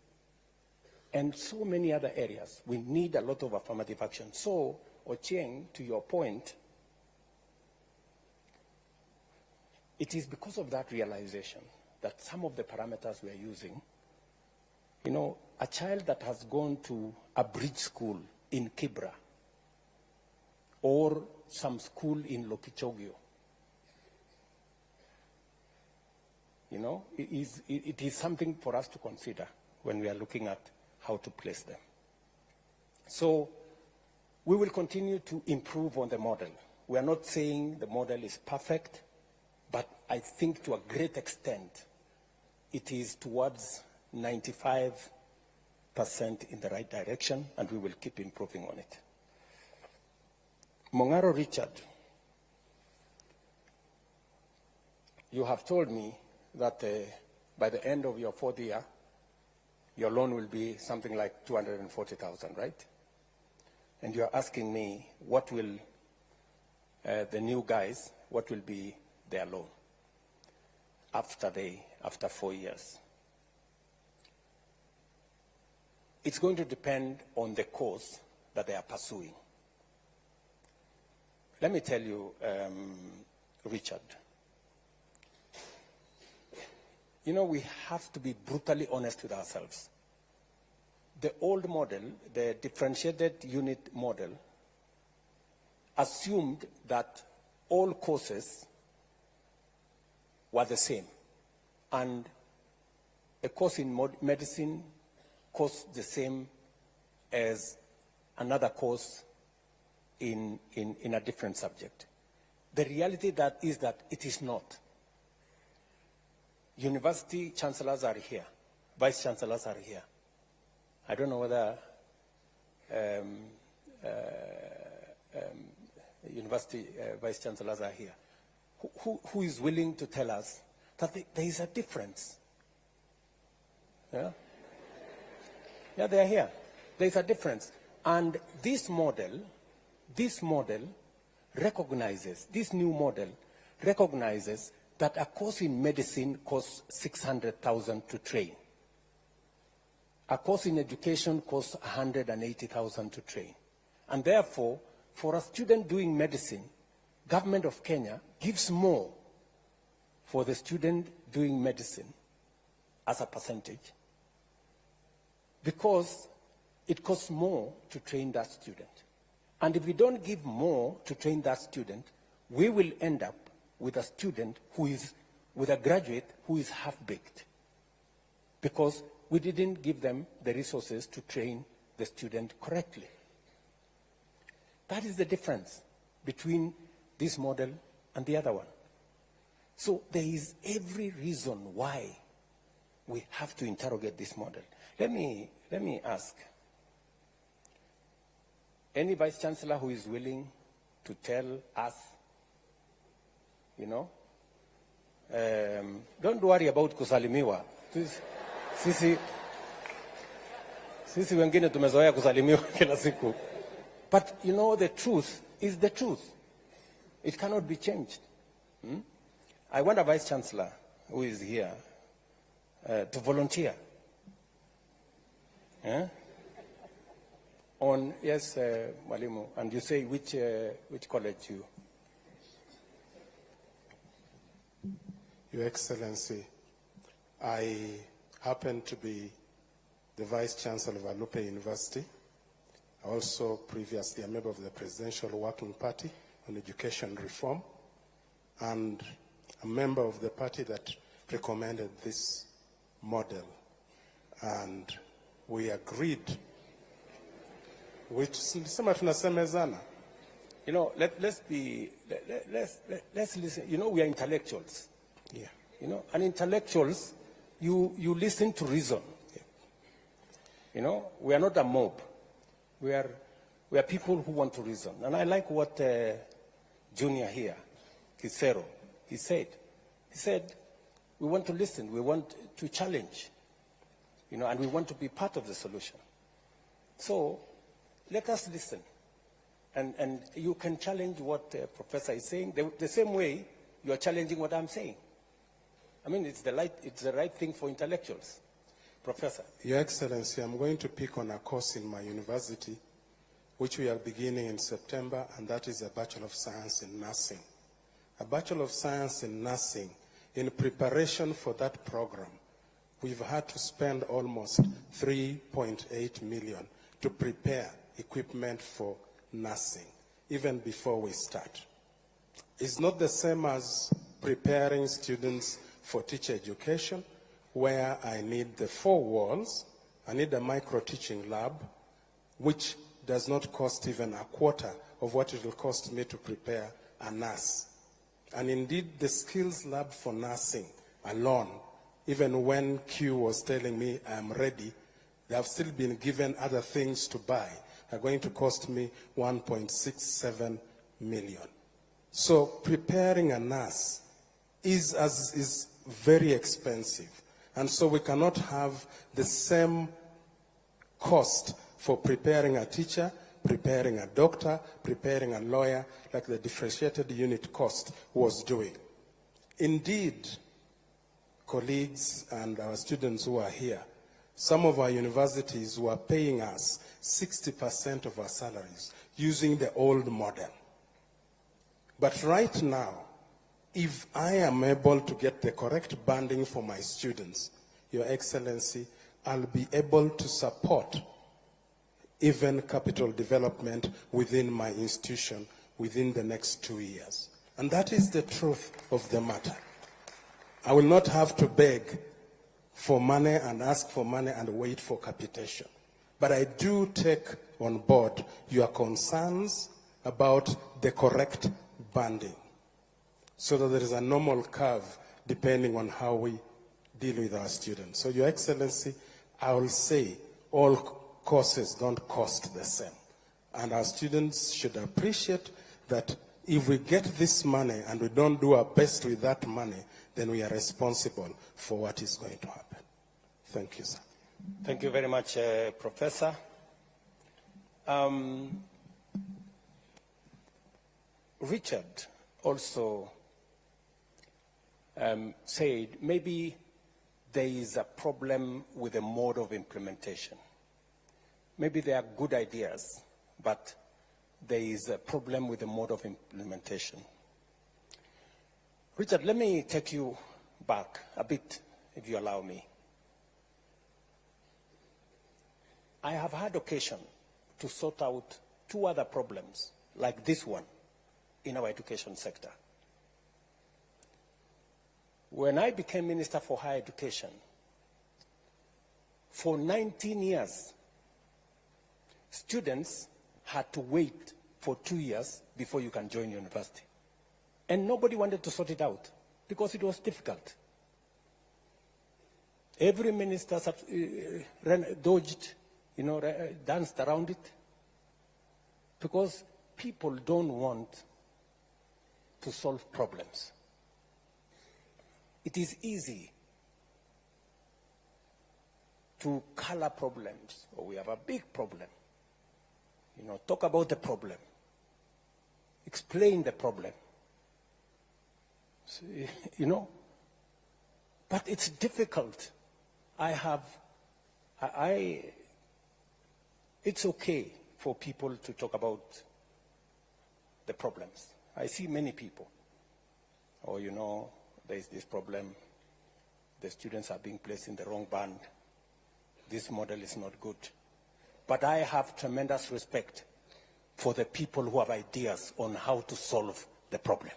And so many other areas. We need a lot of affirmative action. So, Ochieng, to your point, it is because of that realization that some of the parameters we are using You know, a child that has gone to a bridge school in Kibra or some school in Lokichogio, you know, it is something for us to consider when we are looking at how to place them. So we will continue to improve on the model. We are not saying the model is perfect, but I think to a great extent, it is towards 95% in the right direction, and we will keep improving on it. Mongaro Richard, you have told me that by the end of your 4th year, your loan will be something like 240,000, right? And you're asking me, what will the new guys, what will be their loan after 4 years? It's going to depend on the course that they are pursuing. Let me tell you, Richard, you know, we have to be brutally honest with ourselves. The old model, the differentiated unit model, assumed that all courses were the same. And a course in medicine costs the same as another course in a different subject. The reality is that it is not. University chancellors are here. Vice chancellors are here. I don't know whether university vice chancellors are here. Who is willing to tell us that there is a difference? Yeah? Yeah, they are here. There is a difference. And this model recognizes, this new model recognizes that a course in medicine costs 600,000 to train. A course in education costs 180,000 to train. And therefore, for a student doing medicine, government of Kenya gives more for the student doing medicine as a percentage because it costs more to train that student. And if we don't give more to train that student, we will end up with a student with a graduate who is half-baked because we didn't give them the resources to train the student correctly. That is the difference between this model and the other one. So there is every reason why we have to interrogate this model. Let me ask, any vice chancellor who is willing to tell us, you know, don't worry about kusalimiwa. Sisi wengine tumezoea kusalimiwa kila siku. But you know, the truth is the truth. It cannot be changed. I want a vice chancellor who is here to volunteer. Yeah? On, yes, Mwalimu, and you say which college you? Your Excellency, I happen to be the Vice Chancellor of Alupe University. Also previously a member of the Presidential Working Party on Education Reform and a member of the party that recommended this model. And we agreed, which you know, let's listen. You know, we are intellectuals. Yeah. You know, and intellectuals, you listen to reason. Yeah. You know, we are not a mob. We are people who want to reason. And I like what Junior here, Kisero, he said. He said, we want to listen. We want to challenge. You know, and we want to be part of the solution. So let us listen. And you can challenge what the professor is saying the same way you are challenging what I'm saying. I mean, it's the right thing for intellectuals. Professor. Your Excellency, I'm going to pick on a course in my university, which we are beginning in September, and that is a Bachelor of Science in Nursing. A Bachelor of Science in Nursing, in preparation for that program, we've had to spend almost 3.8 million to prepare equipment for nursing, even before we start. It's not the same as preparing students for teacher education, where I need the 4 walls, I need a micro-teaching lab, which does not cost even a quarter of what it will cost me to prepare a nurse. And indeed, the skills lab for nursing alone, even when Q was telling me I'm ready, they have still been given other things to buy. They're going to cost me 1.67 million. So preparing a nurse is very expensive. And so we cannot have the same cost for preparing a teacher, preparing a doctor, preparing a lawyer, like the differentiated unit cost was doing. Indeed, colleagues and our students who are here, some of our universities were paying us 60% of our salaries using the old model. But right now, if I am able to get the correct banding for my students, Your Excellency, I'll be able to support even capital development within my institution within the next 2 years. And that is the truth of the matter. I will not have to beg for money and ask for money and wait for capitation. But I do take on board your concerns about the correct banding, so that there is a normal curve depending on how we deal with our students. So, Your Excellency, I will say all courses don't cost the same. And our students should appreciate that if we get this money and we don't do our best with that money, then we are responsible for what is going to happen. Thank you, sir. Thank you very much, Professor. Richard also said maybe there is a problem with the mode of implementation. Maybe there are good ideas, but there is a problem with the mode of implementation. Richard, let me take you back a bit, if you allow me. I have had occasion to sort out 2 other problems like this one in our education sector. When I became Minister for Higher Education, for 19 years, students had to wait for 2 years before you can join university. And nobody wanted to sort it out because it was difficult. Every minister dodged, danced around it, because people don't want to solve problems. It is easy to color problems. Oh, we have a big problem. Talk about the problem. Explain the problem. But it's difficult. It's okay for people to talk about the problems. I see many people. There's this problem. The students are being placed in the wrong band. This model is not good. But I have tremendous respect for the people who have ideas on how to solve the problem,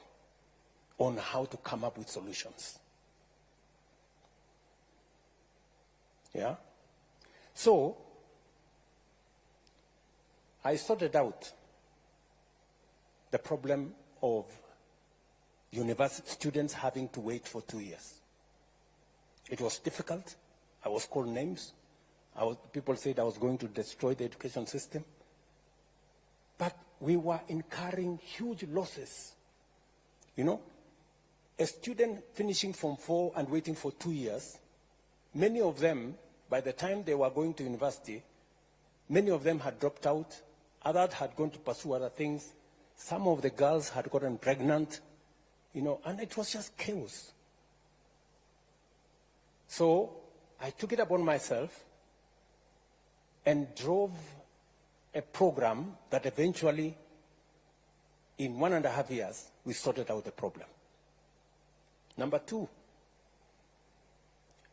on how to come up with solutions. Yeah? So, I sorted out the problem of university students having to wait for 2 years. It was difficult. I was called names. People said I was going to destroy the education system. But we were incurring huge losses. A student finishing Form 4 and waiting for 2 years, many of them, by the time they were going to university, many of them had dropped out. Others had gone to pursue other things. Some of the girls had gotten pregnant, and it was just chaos. So I took it upon myself and drove a program that eventually, in 1.5 years, we sorted out the problem. Number 2,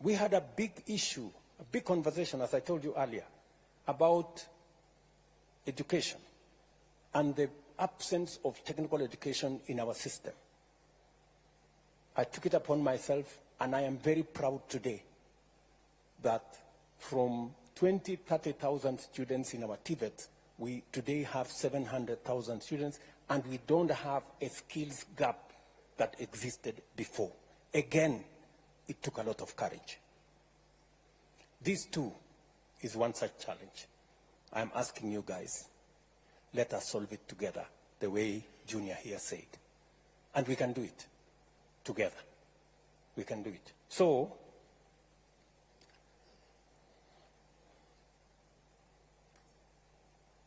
We had a big issue, a big conversation, as I told you earlier, about education and the absence of technical education in our system. I took it upon myself, and I am very proud today that from 30,000 students in our TVET, we today have 700,000 students, and we don't have a skills gap that existed before. Again, it took a lot of courage. This too is one such challenge. I'm asking you guys, let us solve it together, the way Junior here said. And we can do it together. We can do it. So,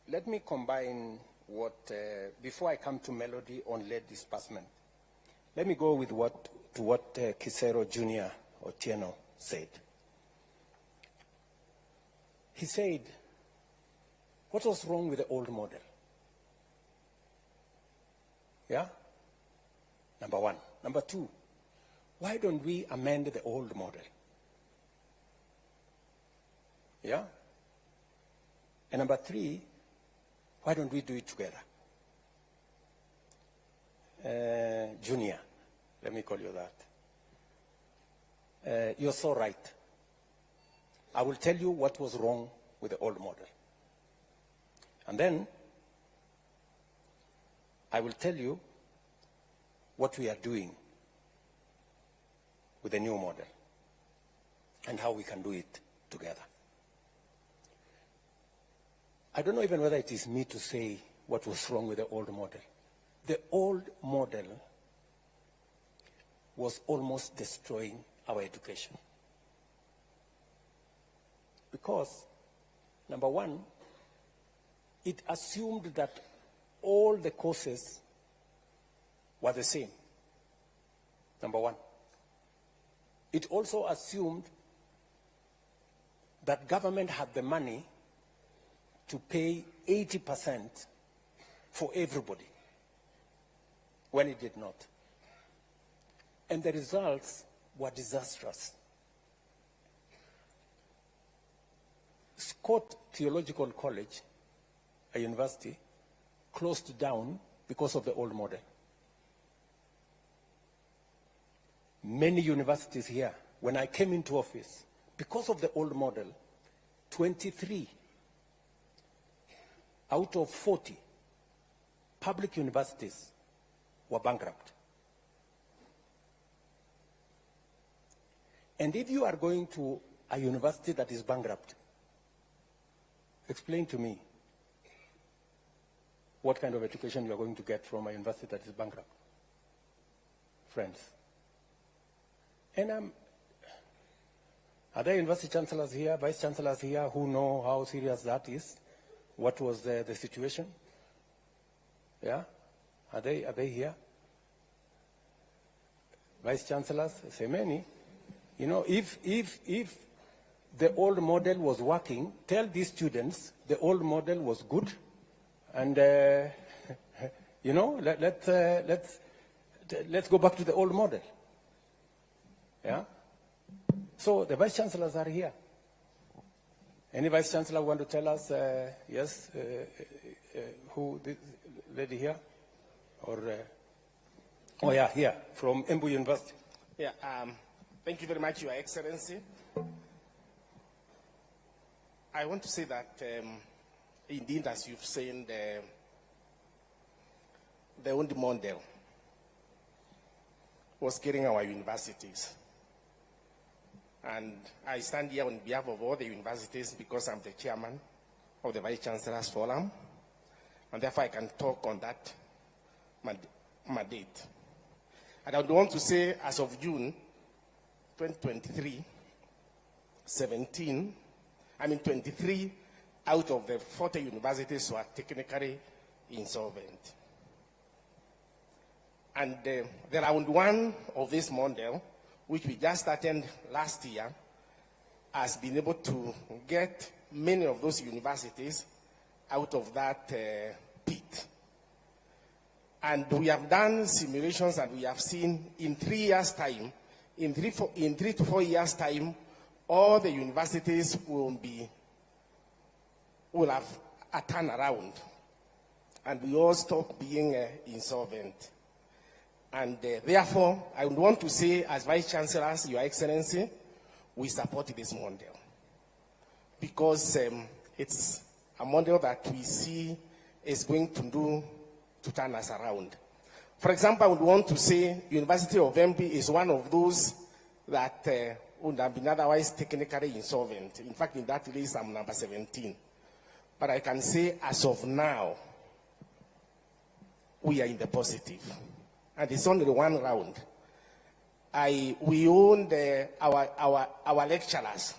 let me combine what, before I come to Melody on lead disbursement, let me go with what Kisero Jr. Otieno said. He said, what was wrong with the old model? Yeah? Number one. Number two, why don't we amend the old model? Yeah? And number three, why don't we do it together? Junior, let me call you that. You're so right. I will tell you what was wrong with the old model. And then I will tell you what we are doing with the new model and how we can do it together. I don't know even whether it is me to say what was wrong with the old model. The old model was almost destroying our education. Because, number one, it assumed that all the courses were the same. Number one. It also assumed that government had the money to pay 80% for everybody, when it did not. And the results were disastrous. Scott Theological College, a university, closed down because of the old model. Many universities here, when I came into office, because of the old model, 23 out of 40 public universities were bankrupt. And if you are going to a university that is bankrupt, explain to me what kind of education you are going to get from a university that is bankrupt. Friends. And are there university chancellors here, vice chancellors here, who know how serious that is? What was the situation? Yeah? Are they here? Vice chancellors, say many. You know, if the old model was working, tell these students the old model was good, and you know, let's go back to the old model. Yeah. So the vice chancellors are here. Any vice chancellor want to tell us? Yes. Who? This lady here, or? Oh yeah, here from Embu University. Yeah. Thank you very much, Your Excellency. I want to say that, indeed, as you've seen, the old model was killing our universities. And I stand here on behalf of all the universities because I'm the chairman of the Vice Chancellor's Forum, and therefore I can talk on that mandate. And I would want to say, as of June 2023, 23 out of the 40 universities were technically insolvent. And the round one of this model, which we just started last year, has been able to get many of those universities out of that pit. And we have done simulations, and we have seen in 3 years' time, in 3 to 4 years' time, all the universities will have a turnaround, and we all stop being insolvent. And therefore, I would want to say, as Vice Chancellors, Your Excellency, we support this model because it's a model that we see is going to turn us around. For example, I would want to say University of Embu is one of those that would have been otherwise technically insolvent. In fact, in that list, I'm number 17. But I can say, as of now, we are in the positive. And it's only one round. We owned our lecturers.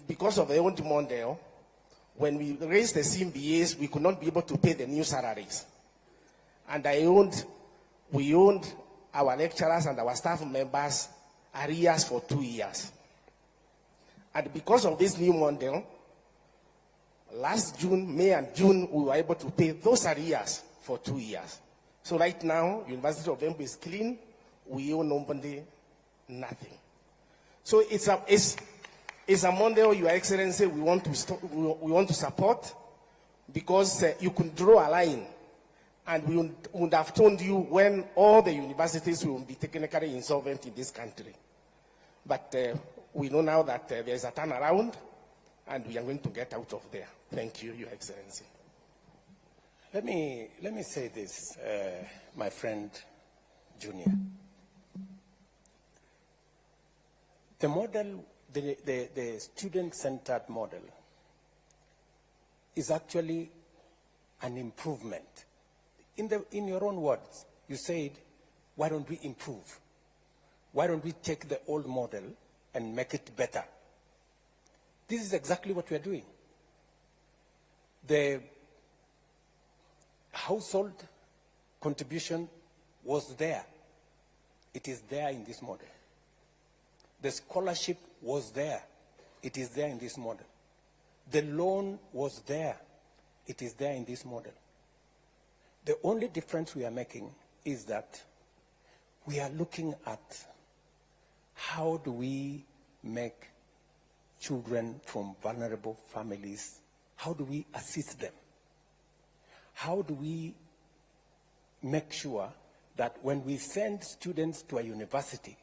Because of the old model, when we raised the CMBAs, we could not be able to pay the new salaries. And we owned our lecturers and our staff members arrears for 2 years. And because of this new model, last June, May and June, we were able to pay those arrears for 2 years. So right now, University of Embu is clean. We owe nobody nothing. So it's a model, Your Excellency, we want to support because you can draw a line, and we would have told you when all the universities will be technically insolvent in this country. But we know now that there is a turnaround, and we are going to get out of there. Thank you, Your Excellency. Let me say this, my friend Junior. The model, the student-centered model, is actually an improvement. In your own words, you said, why don't we improve? Why don't we take the old model and make it better? This is exactly what we are doing. The household contribution was there. It is there in this model. The scholarship was there. It is there in this model. The loan was there. It is there in this model. The only difference we are making is that we are looking at how do we make children from vulnerable families, how do we assist them? How do we make sure that when we send students to a university,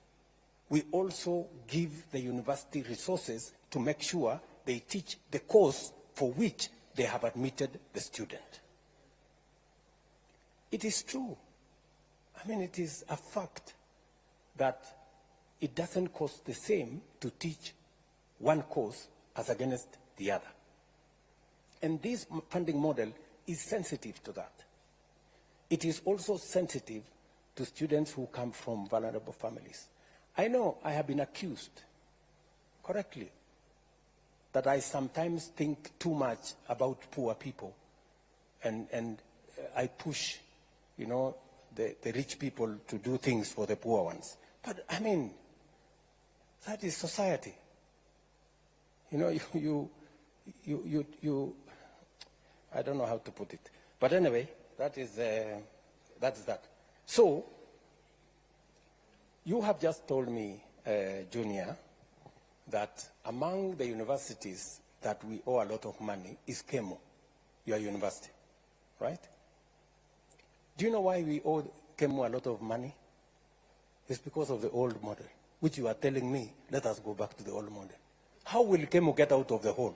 we also give the university resources to make sure they teach the course for which they have admitted the student? It is true. I mean, it is a fact that it doesn't cost the same to teach one course as against the other. And this funding model is sensitive to that. It is also sensitive to students who come from vulnerable families. I know I have been accused, correctly, that I sometimes think too much about poor people and I push, the rich people to do things for the poor ones. But I mean, that is society. You I don't know how to put it. But anyway, that's that. So, you have just told me, Junior, that among the universities that we owe a lot of money is KEMU, your university, right? Do you know why we owe KEMU a lot of money? It's because of the old model, which you are telling me, let us go back to the old model. How will KEMU get out of the hole?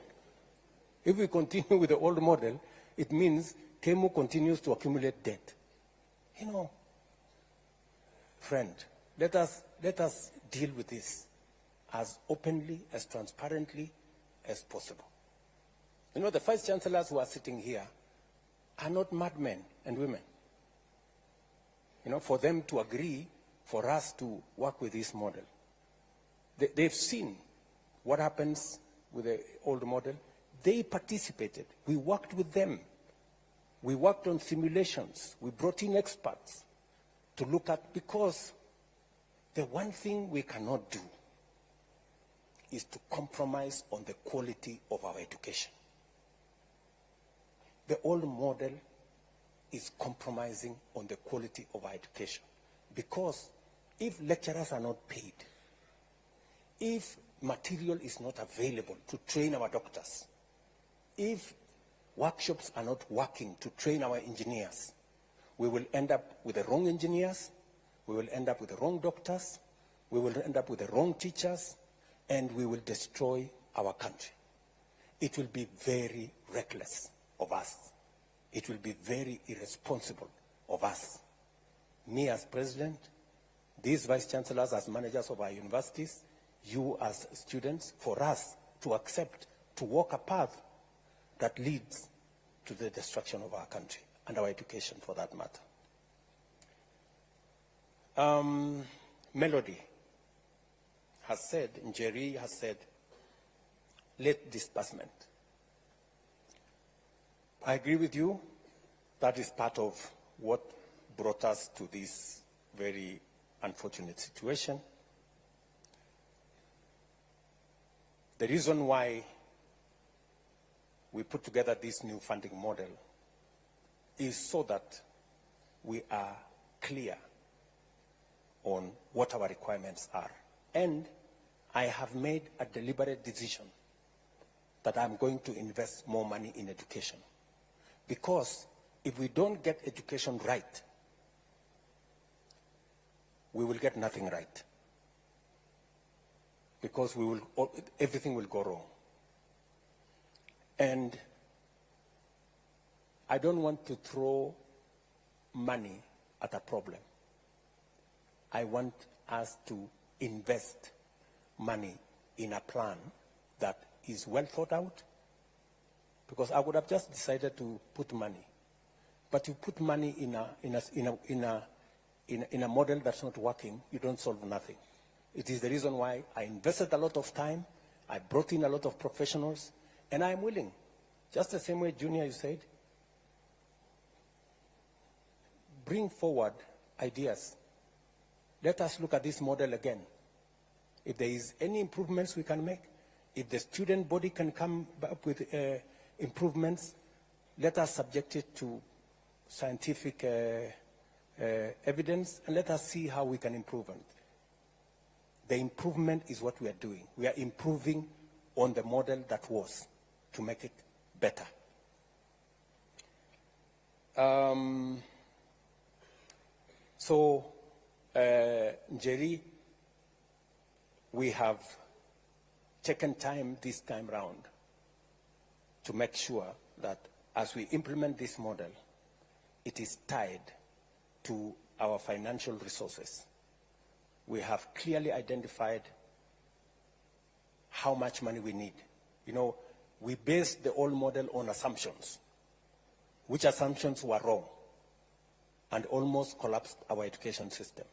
If we continue with the old model, it means KEMU continues to accumulate debt. Friend, let us deal with this as openly, as transparently as possible. The vice chancellors who are sitting here are not madmen and women. For them to agree for us to work with this model. They've seen what happens with the old model. They participated. We worked with them. We worked on simulations. We brought in experts to look at, because the one thing we cannot do is to compromise on the quality of our education. The old model is compromising on the quality of our education, because if lecturers are not paid, if material is not available to train our doctors, if workshops are not working to train our engineers, we will end up with the wrong engineers, we will end up with the wrong doctors, we will end up with the wrong teachers, and we will destroy our country. It will be very reckless of us. It will be very irresponsible of us. Me as president, these vice chancellors as managers of our universities, you as students, for us to accept, to walk a path that leads to the destruction of our country and our education for that matter. Melody has said, Njeri has said, late disbursement. I agree with you. That is part of what brought us to this very unfortunate situation. The reason why we put together this new funding model is so that we are clear on what our requirements are. And I have made a deliberate decision that I'm going to invest more money in education. Because if we don't get education right, we will get nothing right. Because everything will go wrong. And I don't want to throw money at a problem. I want us to invest money in a plan that is well thought out, because I would have just decided to put money. But you put money in a model that's not working, you don't solve nothing. It is the reason why I invested a lot of time, I brought in a lot of professionals, and I'm willing, just the same way, Junior, you said, bring forward ideas. Let us look at this model again. If there is any improvements we can make, if the student body can come up with improvements, let us subject it to scientific evidence, and let us see how we can improve it. The improvement is what we are doing. We are improving on the model that was to make it better. Njeri, we have taken time this time round to make sure that as we implement this model, it is tied to our financial resources. We have clearly identified how much money we need. You know, we based the old model on assumptions, which assumptions were wrong and almost collapsed our education system.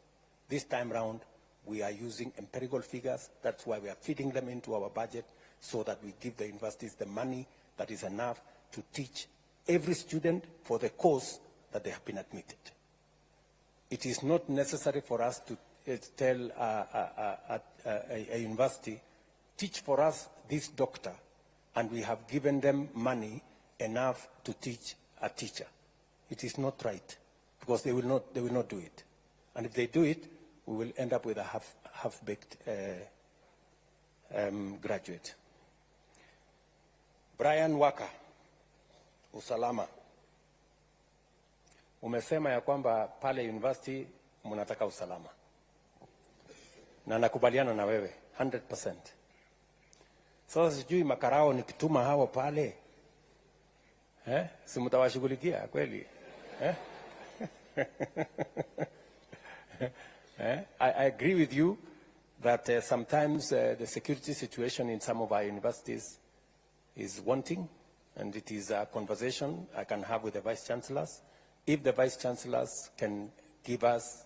This time round, we are using empirical figures. That's why we are feeding them into our budget, so that we give the universities the money that is enough to teach every student for the course that they have been admitted. It is not necessary for us to tell a university, teach for us this doctor, and we have given them money enough to teach a teacher. It is not right, because they will not do it. And if they do it, we will end up with a half-baked graduate. Brian Waka, usalama. Umesema ya kwamba pale university mnataka usalama. Na nakubaliana na wewe 100%. Sasa sijui makarao nikituma hao pale, si mtawashughulikia kweli? I agree with you that sometimes the security situation in some of our universities is wanting, and it is a conversation I can have with the vice chancellors. If the vice chancellors can give us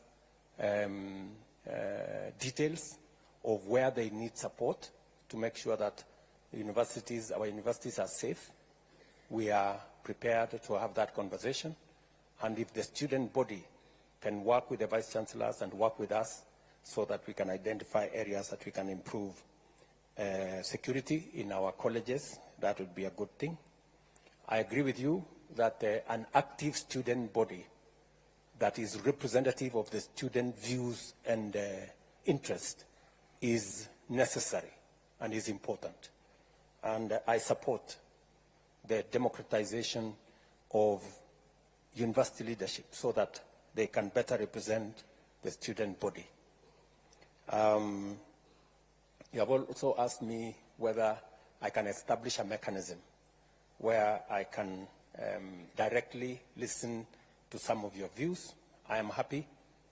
details of where they need support to make sure that our universities are safe, we are prepared to have that conversation. And if the student body can work with the vice chancellors and work with us so that we can identify areas that we can improve security in our colleges, that would be a good thing. I agree with you that an active student body that is representative of the student views and interest is necessary and is important. And I support the democratization of university leadership so that they can better represent the student body. You have also asked me whether I can establish a mechanism where I can directly listen to some of your views. I am happy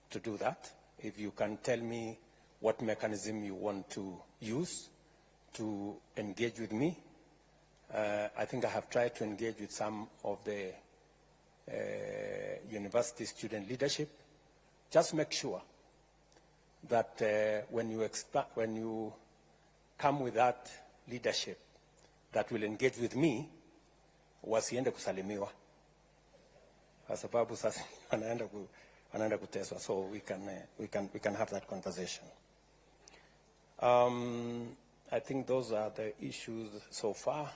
to do that. If you can tell me what mechanism you want to use to engage with me. I think I have tried to engage with some of the university student leadership. Just make sure that when you come with that leadership that will engage with me, wasiende kusalimiwa. Kwa sababu sasa wanaenda kuteswa, so we can have that conversation. I think those are the issues so far.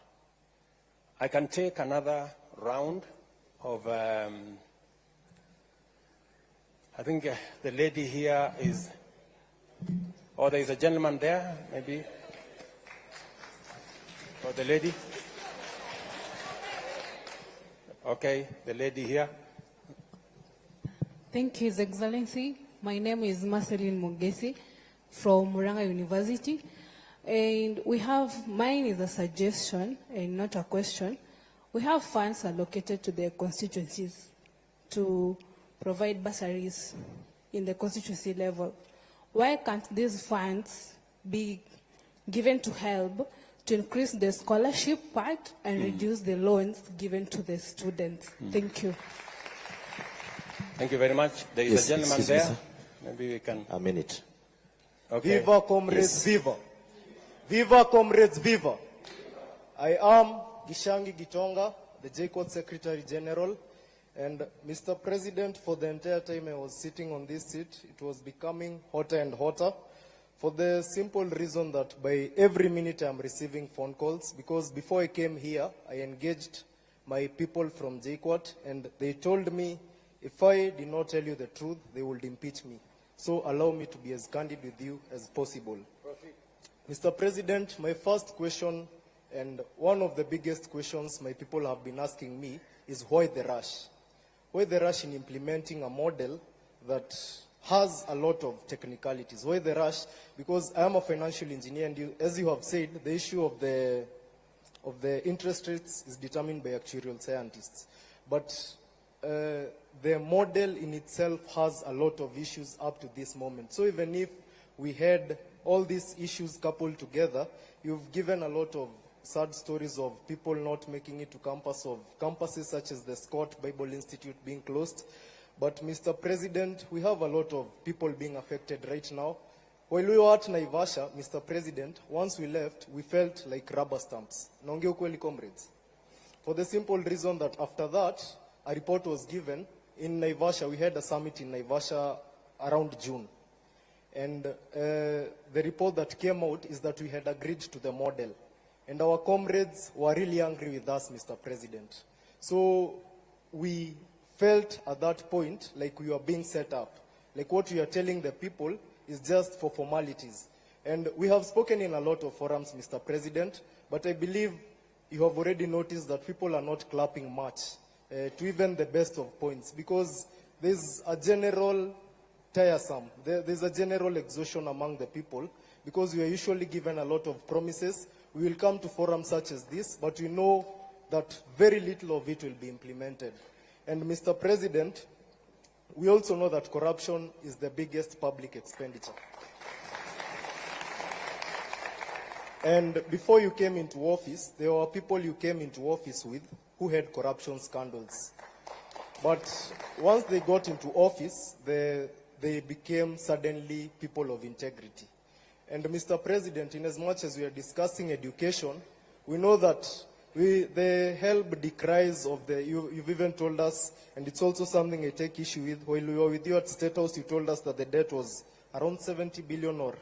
I can take another round of, I think the lady here is, or there is a gentleman there, maybe, or the lady. Okay, the lady here. Thank you, His Excellency. My name is Marceline Mugesi from Muranga University. And mine is a suggestion and not a question. We have funds allocated to the constituencies to provide bursaries in the constituency level. Why can't these funds be given to help to increase the scholarship part and reduce the loans given to the students? Thank you. Thank you very much. There is a gentleman there. Maybe we can. A minute. Okay. Viva comrades, viva. Viva comrades, viva. I am Gishangi Gitonga, the JCOT Secretary General. And Mr. President, for the entire time I was sitting on this seat, it was becoming hotter and hotter for the simple reason that by every minute I'm receiving phone calls, because before I came here, I engaged my people from JCOT and they told me if I did not tell you the truth, they would impeach me. So allow me to be as candid with you as possible. Mr. President, my first question, and one of the biggest questions my people have been asking me, is why the rush? Why the rush in implementing a model that has a lot of technicalities? Why the rush? Because I am a financial engineer, and as you have said, the issue of the interest rates is determined by actuarial scientists. But the model in itself has a lot of issues up to this moment. So even if we had all these issues coupled together, you've given a lot of sad stories of people not making it to campus, of campuses such as the Scott Bible Institute being closed. But Mr. President, we have a lot of people being affected right now. While we were at Naivasha, Mr. President, once we left, we felt like rubber stamps. Naongea ukweli, comrades. For the simple reason that after that, a report was given in Naivasha. We had a summit in Naivasha around June. And the report that came out is that we had agreed to the model. And our comrades were really angry with us, Mr. President. So we felt at that point like we were being set up. Like what we are telling the people is just for formalities. And we have spoken in a lot of forums, Mr. President, but I believe you have already noticed that people are not clapping much to even the best of points, because there's a general tiresome. There's a general exhaustion among the people, because we are usually given a lot of promises. We will come to forums such as this, but we know that very little of it will be implemented. And Mr. President, we also know that corruption is the biggest public expenditure. And before you came into office, there were people you came into office with who had corruption scandals. But once they got into office, they became suddenly people of integrity. And Mr. President, in as much as we are discussing education, we know that the HELB decries of you've even told us, and it's also something I take issue with. While we were with you at State House, you told us that the debt was around 70 billion, or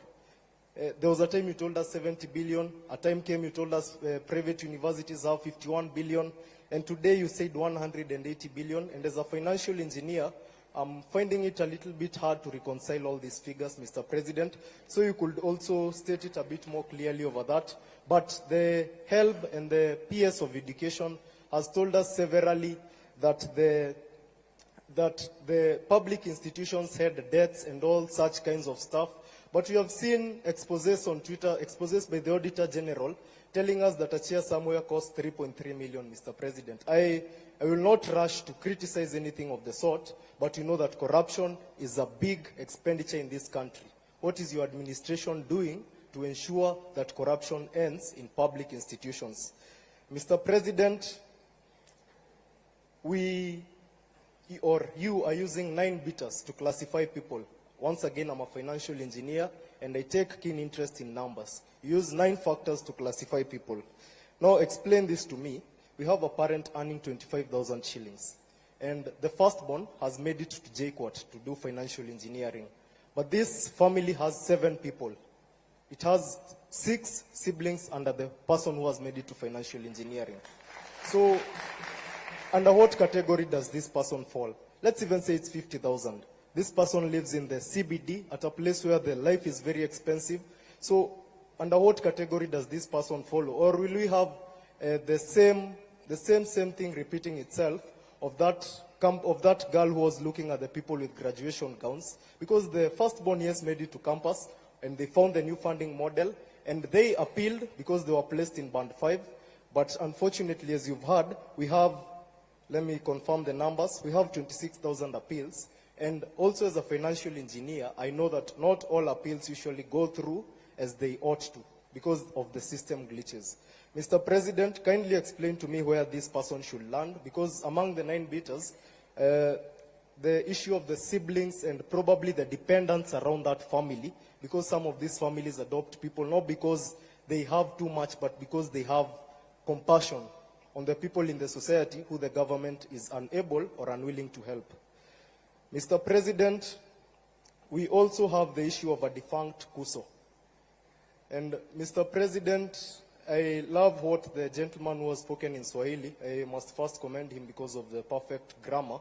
there was a time you told us 70 billion. A time came you told us private universities have 51 billion. And today you said 180 billion. And as a financial engineer, I'm finding it a little bit hard to reconcile all these figures, Mr. President. So you could also state it a bit more clearly over that. But the HELB and the PS of Education has told us severally that the public institutions had debts and all such kinds of stuff. But we have seen exposés on Twitter, exposés by the Auditor General, telling us that a chair somewhere costs 3.3 million, Mr. President. I will not rush to criticize anything of the sort, but you know that corruption is a big expenditure in this country. What is your administration doing to ensure that corruption ends in public institutions? Mr. President, you are using 9 beaters to classify people. Once again, I'm a financial engineer, and I take keen interest in numbers. You use 9 factors to classify people. Now, explain this to me. We have a parent earning 25,000 shillings, and the firstborn has made it to JKUAT to do financial engineering. But this family has 7 people. It has 6 siblings under the person who has made it to financial engineering. So, under what category does this person fall? Let's even say it's 50,000. This person lives in the CBD at a place where the life is very expensive. So, under what category does this person follow? Or will we have the same thing repeating itself of that girl who was looking at the people with graduation gowns? Because the firstborn, yes, made it to campus, and they found the new funding model, and they appealed because they were placed in band 5. But unfortunately, as you've heard, we have, let me confirm the numbers, we have 26,000 appeals. And also as a financial engineer, I know that not all appeals usually go through as they ought to because of the system glitches. Mr. President, kindly explain to me where this person should land, because among the 9 beaters, the issue of the siblings and probably the dependents around that family, because some of these families adopt people not because they have too much, but because they have compassion on the people in the society who the government is unable or unwilling to help. Mr. President, we also have the issue of a defunct KUSO. And Mr. President, I love what the gentleman who has spoken in Swahili. I must first commend him because of the perfect grammar.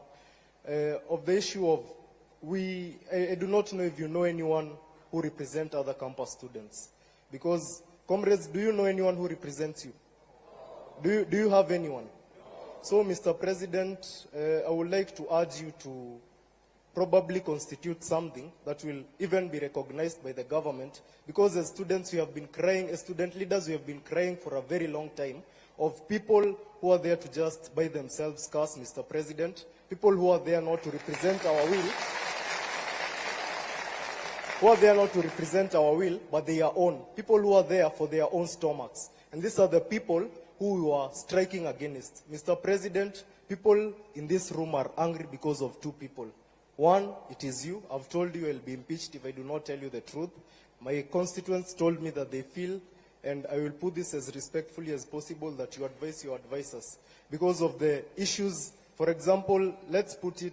Of the issue of, I do not know if you know anyone who represents other campus students. Because, comrades, do you know anyone who represents you? Do you have anyone? So, Mr. President, I would like to urge you to probably constitute something that will even be recognized by the government, because as students we have been crying, as student leaders we have been crying for a very long time of people who are there to just by themselves cast, Mr. President, people who are there not to represent our will, but they are own, people who are there for their own stomachs. And these are the people who you are striking against. Mr. President, people in this room are angry because of 2 people. One, it is you. I've told you I'll be impeached if I do not tell you the truth. My constituents told me that they feel, and I will put this as respectfully as possible, that you advise your advisors. Because of the issues, for example, let's say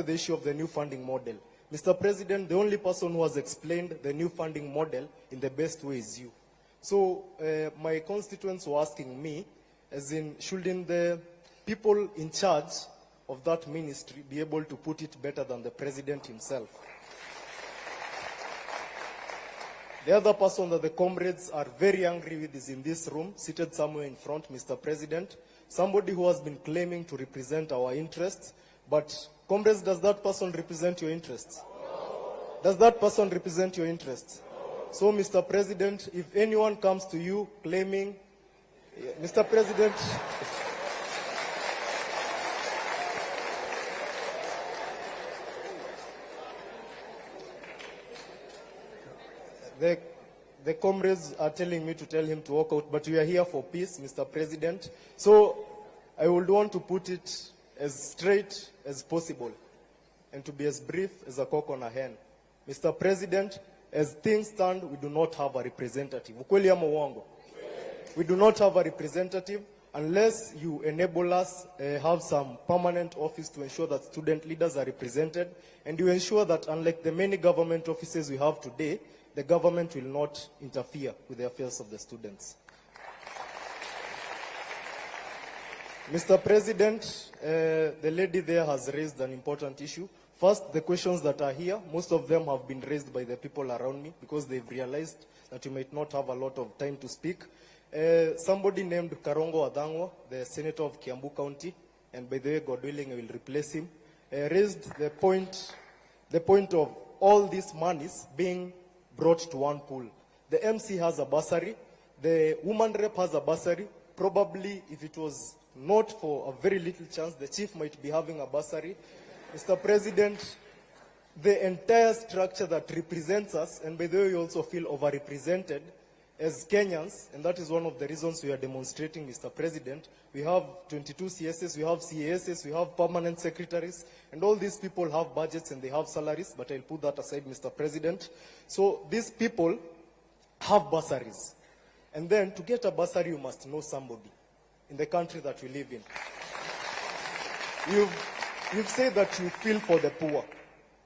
the issue of the new funding model. Mr. President, the only person who has explained the new funding model in the best way is you. So my constituents were asking me, as in, shouldn't the people in charge of that ministry be able to put it better than the president himself? The other person that the comrades are very angry with is in this room, seated somewhere in front, Mr. President, somebody who has been claiming to represent our interests. But, comrades, does that person represent your interests? Does that person represent your interests? So, Mr. President, if anyone comes to you claiming, Mr. President, the comrades are telling me to tell him to walk out, but we are here for peace, Mr. President. So I would want to put it as straight as possible and to be as brief as a cock on a hen. Mr. President, as things stand, we do not have a representative. Ukweli ama uongo? We do not have a representative unless you enable us have some permanent office to ensure that student leaders are represented, and you ensure that unlike the many government offices we have today, the government will not interfere with the affairs of the students. Mr. President, the lady there has raised an important issue. First, the questions that are here, most of them have been raised by the people around me because they've realized that you might not have a lot of time to speak. Somebody named Karongo Adangwa, the senator of Kiambu County, and by the way, God willing, I will replace him, raised the point of all these monies being brought to one pool. The MC has a bursary, the woman rep has a bursary. Probably, if it was not for a very little chance, the chief might be having a bursary. Mr. President, the entire structure that represents us, and by the way, we also feel overrepresented as Kenyans, and that is one of the reasons we are demonstrating, Mr. President. We have 22 CSS, we have CASs, we have permanent secretaries, and all these people have budgets and they have salaries, but I'll put that aside, Mr. President. So these people have bursaries. And then to get a bursary, you must know somebody in the country that we live in. You've said that you feel for the poor.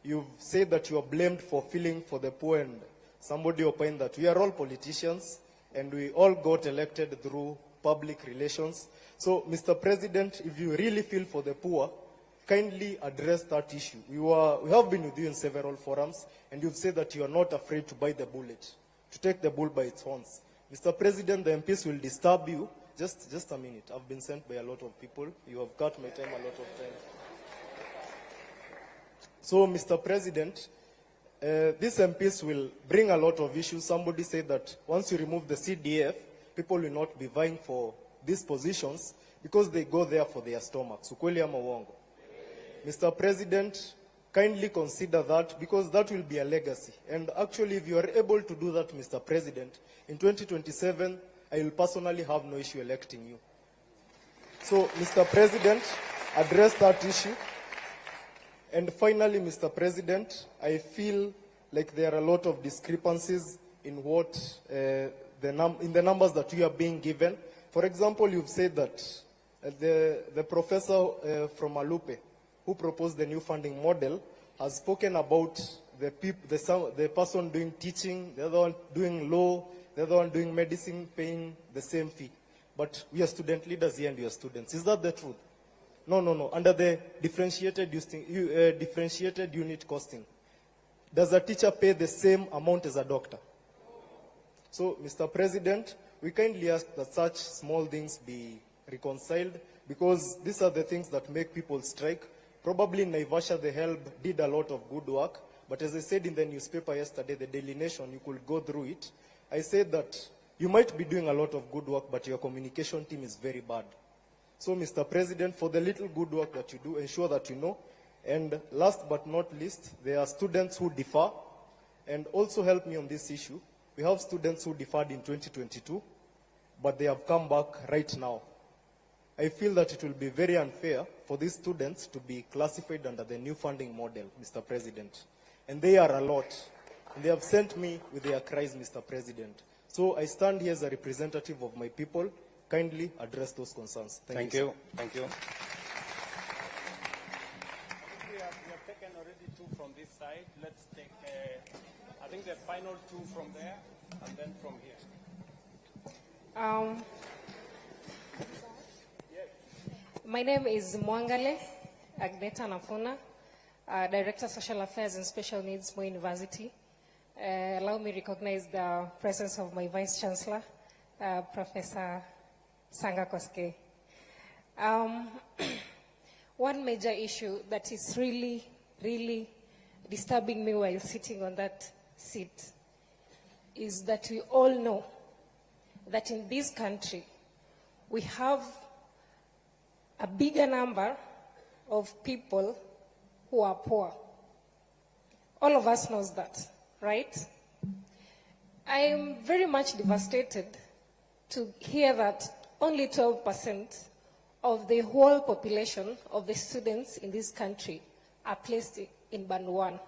You've said that you are blamed for feeling for the poor, and somebody opined that we are all politicians and we all got elected through public relations. So, Mr. President, if you really feel for the poor, kindly address that issue. We have been with you in several forums, and you've said that you are not afraid to bite the bullet, to take the bull by its horns. Mr. President, the MPs will disturb you. Just a minute. I've been sent by a lot of people. You have cut my time a lot of time. So, Mr. President, these MPs will bring a lot of issues. Somebody said that once you remove the CDF, people will not be vying for these positions because they go there for their stomachs. Ukweli ama uongo? Mr. President, kindly consider that because that will be a legacy. And actually, if you are able to do that, Mr. President, in 2027, I will personally have no issue electing you. So, Mr. President, address that issue. And finally, Mr. President, I feel like there are a lot of discrepancies in what in the numbers that you are being given. For example, you've said that the professor from Alupe, who proposed the new funding model, has spoken about the person doing teaching, the other one doing law, the other one doing medicine, paying the same fee. But we are student leaders here and we are students. Is that the truth? No. Under the differentiated unit costing, does a teacher pay the same amount as a doctor? So, Mr. President, we kindly ask that such small things be reconciled because these are the things that make people strike. Probably in Naivasha, the HELB did a lot of good work, but as I said in the newspaper yesterday, the Daily Nation, you could go through it. I said that you might be doing a lot of good work, but your communication team is very bad. So, Mr. President, for the little good work that you do, ensure that you know. And last but not least, there are students who defer, and also help me on this issue. We have students who deferred in 2022, but they have come back right now. I feel that it will be very unfair for these students to be classified under the new funding model, Mr. President. And they are a lot. And they have sent me with their cries, Mr. President. So I stand here as a representative of my people. Kindly address those concerns. Thank you. Thank you. We have taken already two from this side. Let's take, I think the final two from there, and then from here. My name is Mwangale Agneta Nafuna, Director of Social Affairs and Special Needs, Moi University. Allow me to recognize the presence of my Vice Chancellor, Professor Sanga Koske. One major issue that is really, really disturbing me while sitting on that seat is that we all know that in this country, we have a bigger number of people who are poor. All of us knows that, right? I am very much devastated to hear that only 12% of the whole population of the students in this country are placed in Band 1.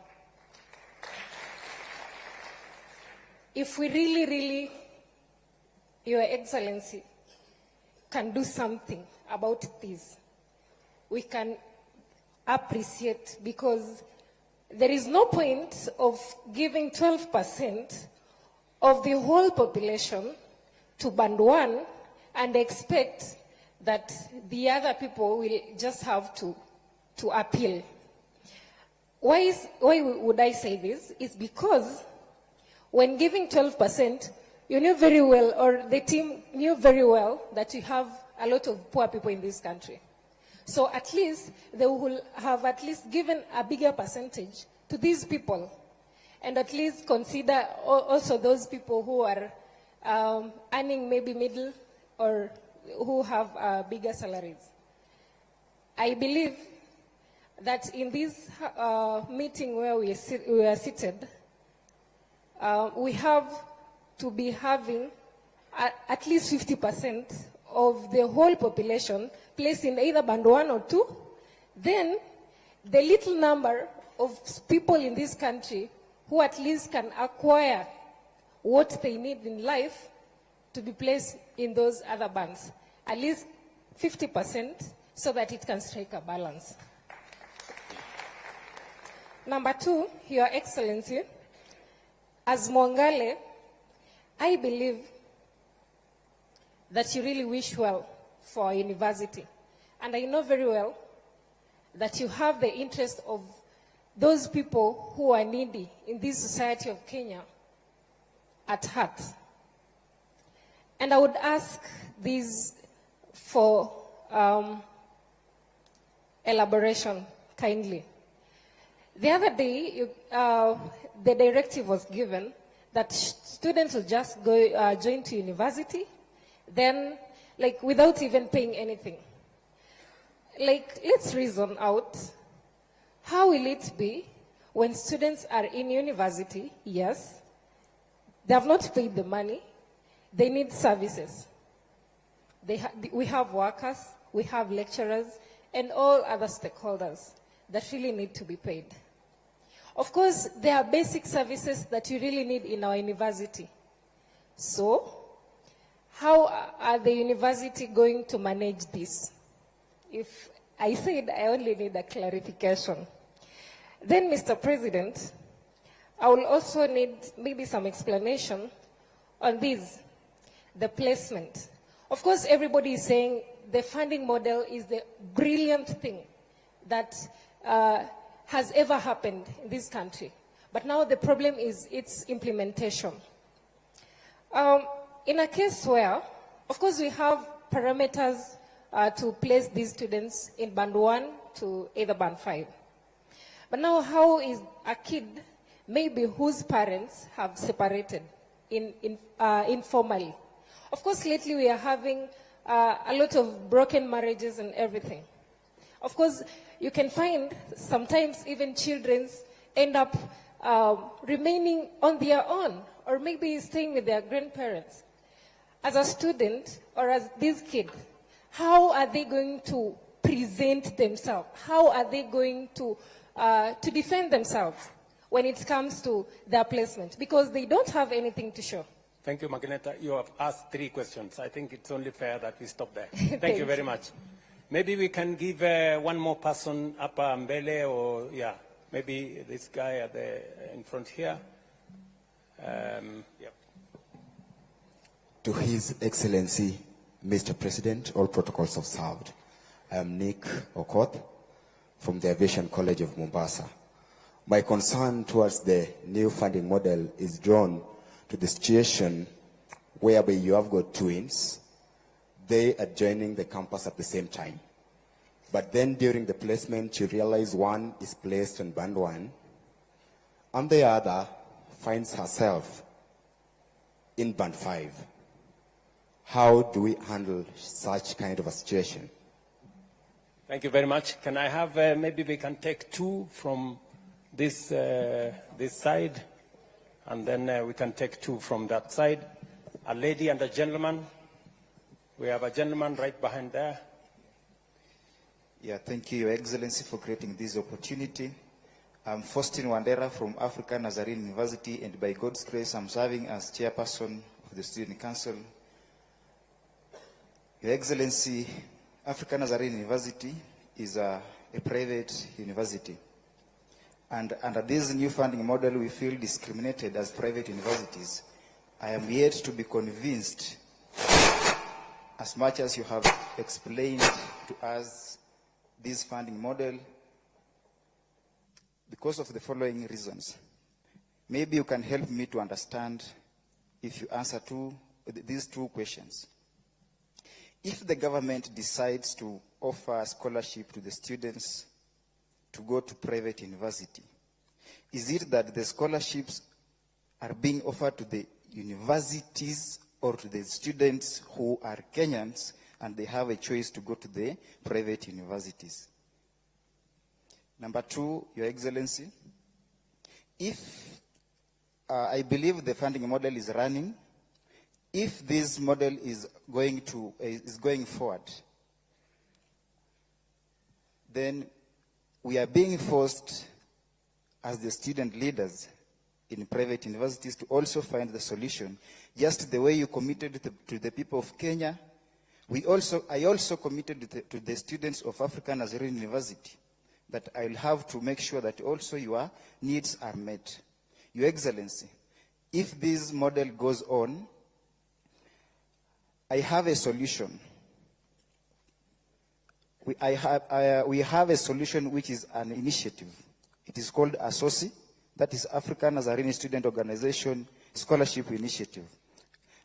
If we really, really, Your Excellency, can do something about this, we can appreciate, because there is no point of giving 12% of the whole population to Band 1 and expect that the other people will just have to appeal. Why would I say this? It's because when giving 12%, you knew very well, or the team knew very well, that you have a lot of poor people in this country. So at least they will have at least given a bigger percentage to these people, and at least consider also those people who are earning maybe middle or who have bigger salaries. I believe that in this meeting where we are seated, we have to be having at least 50% of the whole population placed in either band 1 or 2. Then the little number of people in this country who at least can acquire what they need in life to be placed in those other bands. At least 50%, so that it can strike a balance. Number 2, Your Excellency, as Mwangale, I believe that you really wish well for our university. And I know very well that you have the interest of those people who are needy in this society of Kenya at heart. And I would ask this for elaboration kindly. The other day, the directive was given that students will just go join to university, then, like, without even paying anything. Like, let's reason out, how will it be when students are in university? Yes, they have not paid the money, they need services. We have workers, we have lecturers, and all other stakeholders that really need to be paid. Of course, there are basic services that you really need in our university. So, how are the university going to manage this? If I said I only need a clarification. Then, Mr. President, I will also need maybe some explanation on this, the placement. Of course, everybody is saying the funding model is the brilliant thing that has ever happened in this country. But now the problem is its implementation. In a case where, of course, we have parameters to place these students in band 1 to either band 5. But now how is a kid, maybe whose parents have separated informally? Of course, lately we are having a lot of broken marriages and everything. Of course, you can find sometimes even children end up remaining on their own, or maybe staying with their grandparents. As a student, or as this kid, how are they going to present themselves? How are they going to defend themselves when it comes to their placement? Because they don't have anything to show. Thank you, Magineta. You have asked 3 questions. I think it's only fair that we stop there. Thank you very much. Maybe we can give one more person up Mbele, or yeah, maybe this guy at in front here. Yep. To His Excellency, Mr. President, all protocols observed. I am Nick Okoth from the Aviation College of Mombasa. My concern towards the new funding model is drawn to the situation whereby you have got twins. They are joining the campus at the same time. But then during the placement, you realize one is placed on band 1, and the other finds herself in band 5. How do we handle such kind of a situation? Thank you very much. Can I have, maybe we can take 2 from this side, and then we can take 2 from that side. A lady and a gentleman. We have a gentleman right behind there. Yeah, thank you, Your Excellency, for creating this opportunity. I'm Faustin Wandera from African Nazarene University, and by God's grace, I'm serving as chairperson of the Student Council. Your Excellency, African Nazarene University is a private university. And under this new funding model, we feel discriminated as private universities. I am yet to be convinced as much as you have explained to us this funding model, because of the following reasons. Maybe you can help me to understand if you answer these two questions. If the government decides to offer a scholarship to the students to go to private university, is it that the scholarships are being offered to the universities or to the students who are Kenyans and they have a choice to go to the private universities? Number two, Your Excellency, if I believe the funding model is running, if this model is going forward, then we are being forced as the student leaders in private universities to also find the solution. Just the way you committed to the people of Kenya, I also committed to the students of African Nazarene University that I'll have to make sure that also your needs are met. Your Excellency, if this model goes on, I have a solution. We have a solution which is an initiative. It is called ASOSI, that is African Nazarene Student Organization Scholarship Initiative.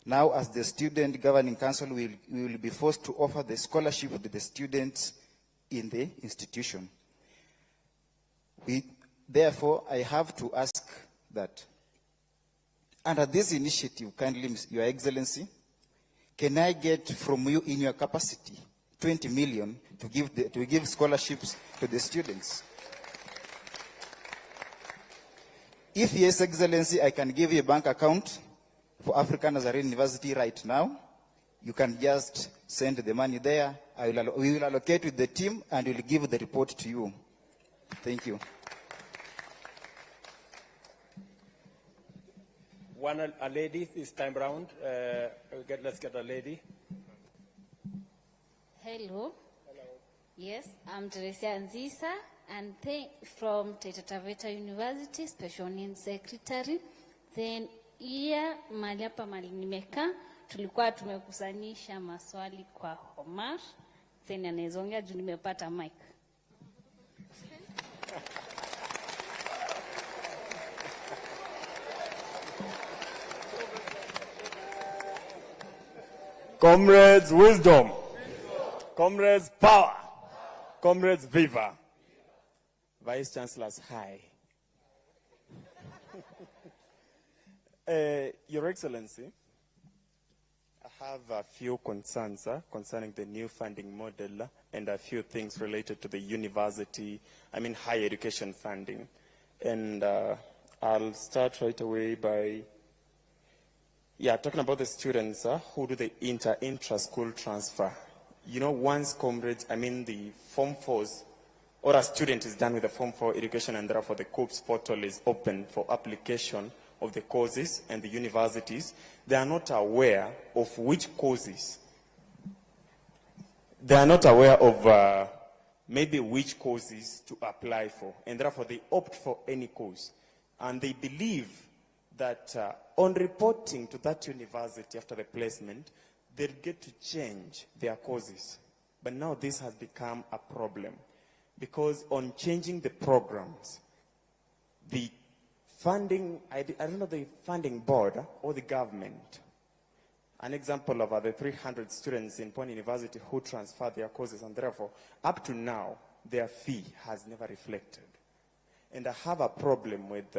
Now, as the Student Governing Council, we will be forced to offer the scholarship to the students in the institution. Therefore, I have to ask that under this initiative, kindly, Your Excellency, can I get from you in your capacity 20 million to give scholarships to the students? If yes, Excellency, I can give you a bank account for African Nazarene University right now. You can just send the money there. We will allocate with the team and we will give the report to you. Thank you. A lady this time round. Let's get a lady. Hello. Yes, I'm Teresa Nzisa, and from Taita Taveta University, Special Needs Secretary. Then here mahali hapa mahali nimekaa tulikuwa tumekusanisha maswali kwa Omar. Then anaezongea juu nimepata mic. Comrades, wisdom. Comrades, power. Comrades, viva. Vice Chancellors, hi. Your Excellency, I have a few concerns concerning the new funding model and a few things related to the higher education funding. And I'll start right away by talking about the students who do the intra-school transfer. You know, once comrades, the Form 4s, or a student is done with the Form 4 education and therefore the COOPS portal is open for application of the courses and the universities, they are not aware of which courses. They are not aware of maybe which courses to apply for, and therefore they opt for any course. And they believe that on reporting to that university after the placement, they'll get to change their courses. But now this has become a problem because on changing the programs, the funding, I don't know, the funding board or the government, an example of the 300 students in Pony University who transferred their courses, and therefore, up to now, their fee has never reflected. And I have a problem with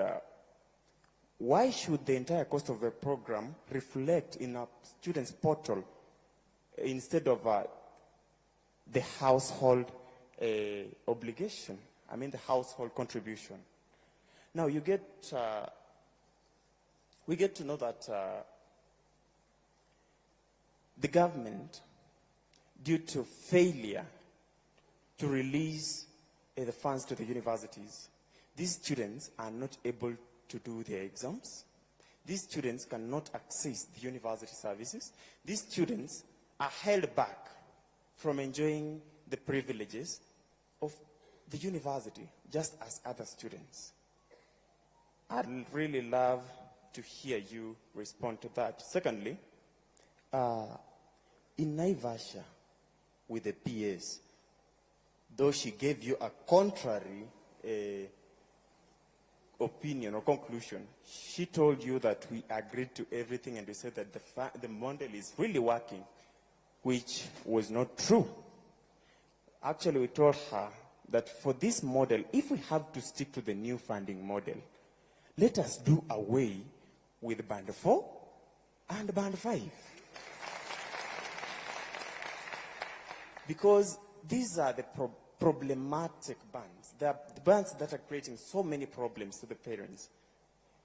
why should the entire cost of the program reflect in a student's portal instead of the household obligation? The household contribution. Now we get to know that the government, due to failure to release the funds to the universities, these students are not able to do their exams. These students cannot access the university services. These students are held back from enjoying the privileges of the university, just as other students. I'd really love to hear you respond to that. Secondly, in Naivasha with the PS, though she gave you a contrary opinion or conclusion, she told you that we agreed to everything and we said that the model is really working, which was not true. Actually, we told her that for this model, if we have to stick to the new funding model, let us do away with Band 4 and Band 5. Because these are the problematic bands. They are the bands that are creating so many problems to the parents.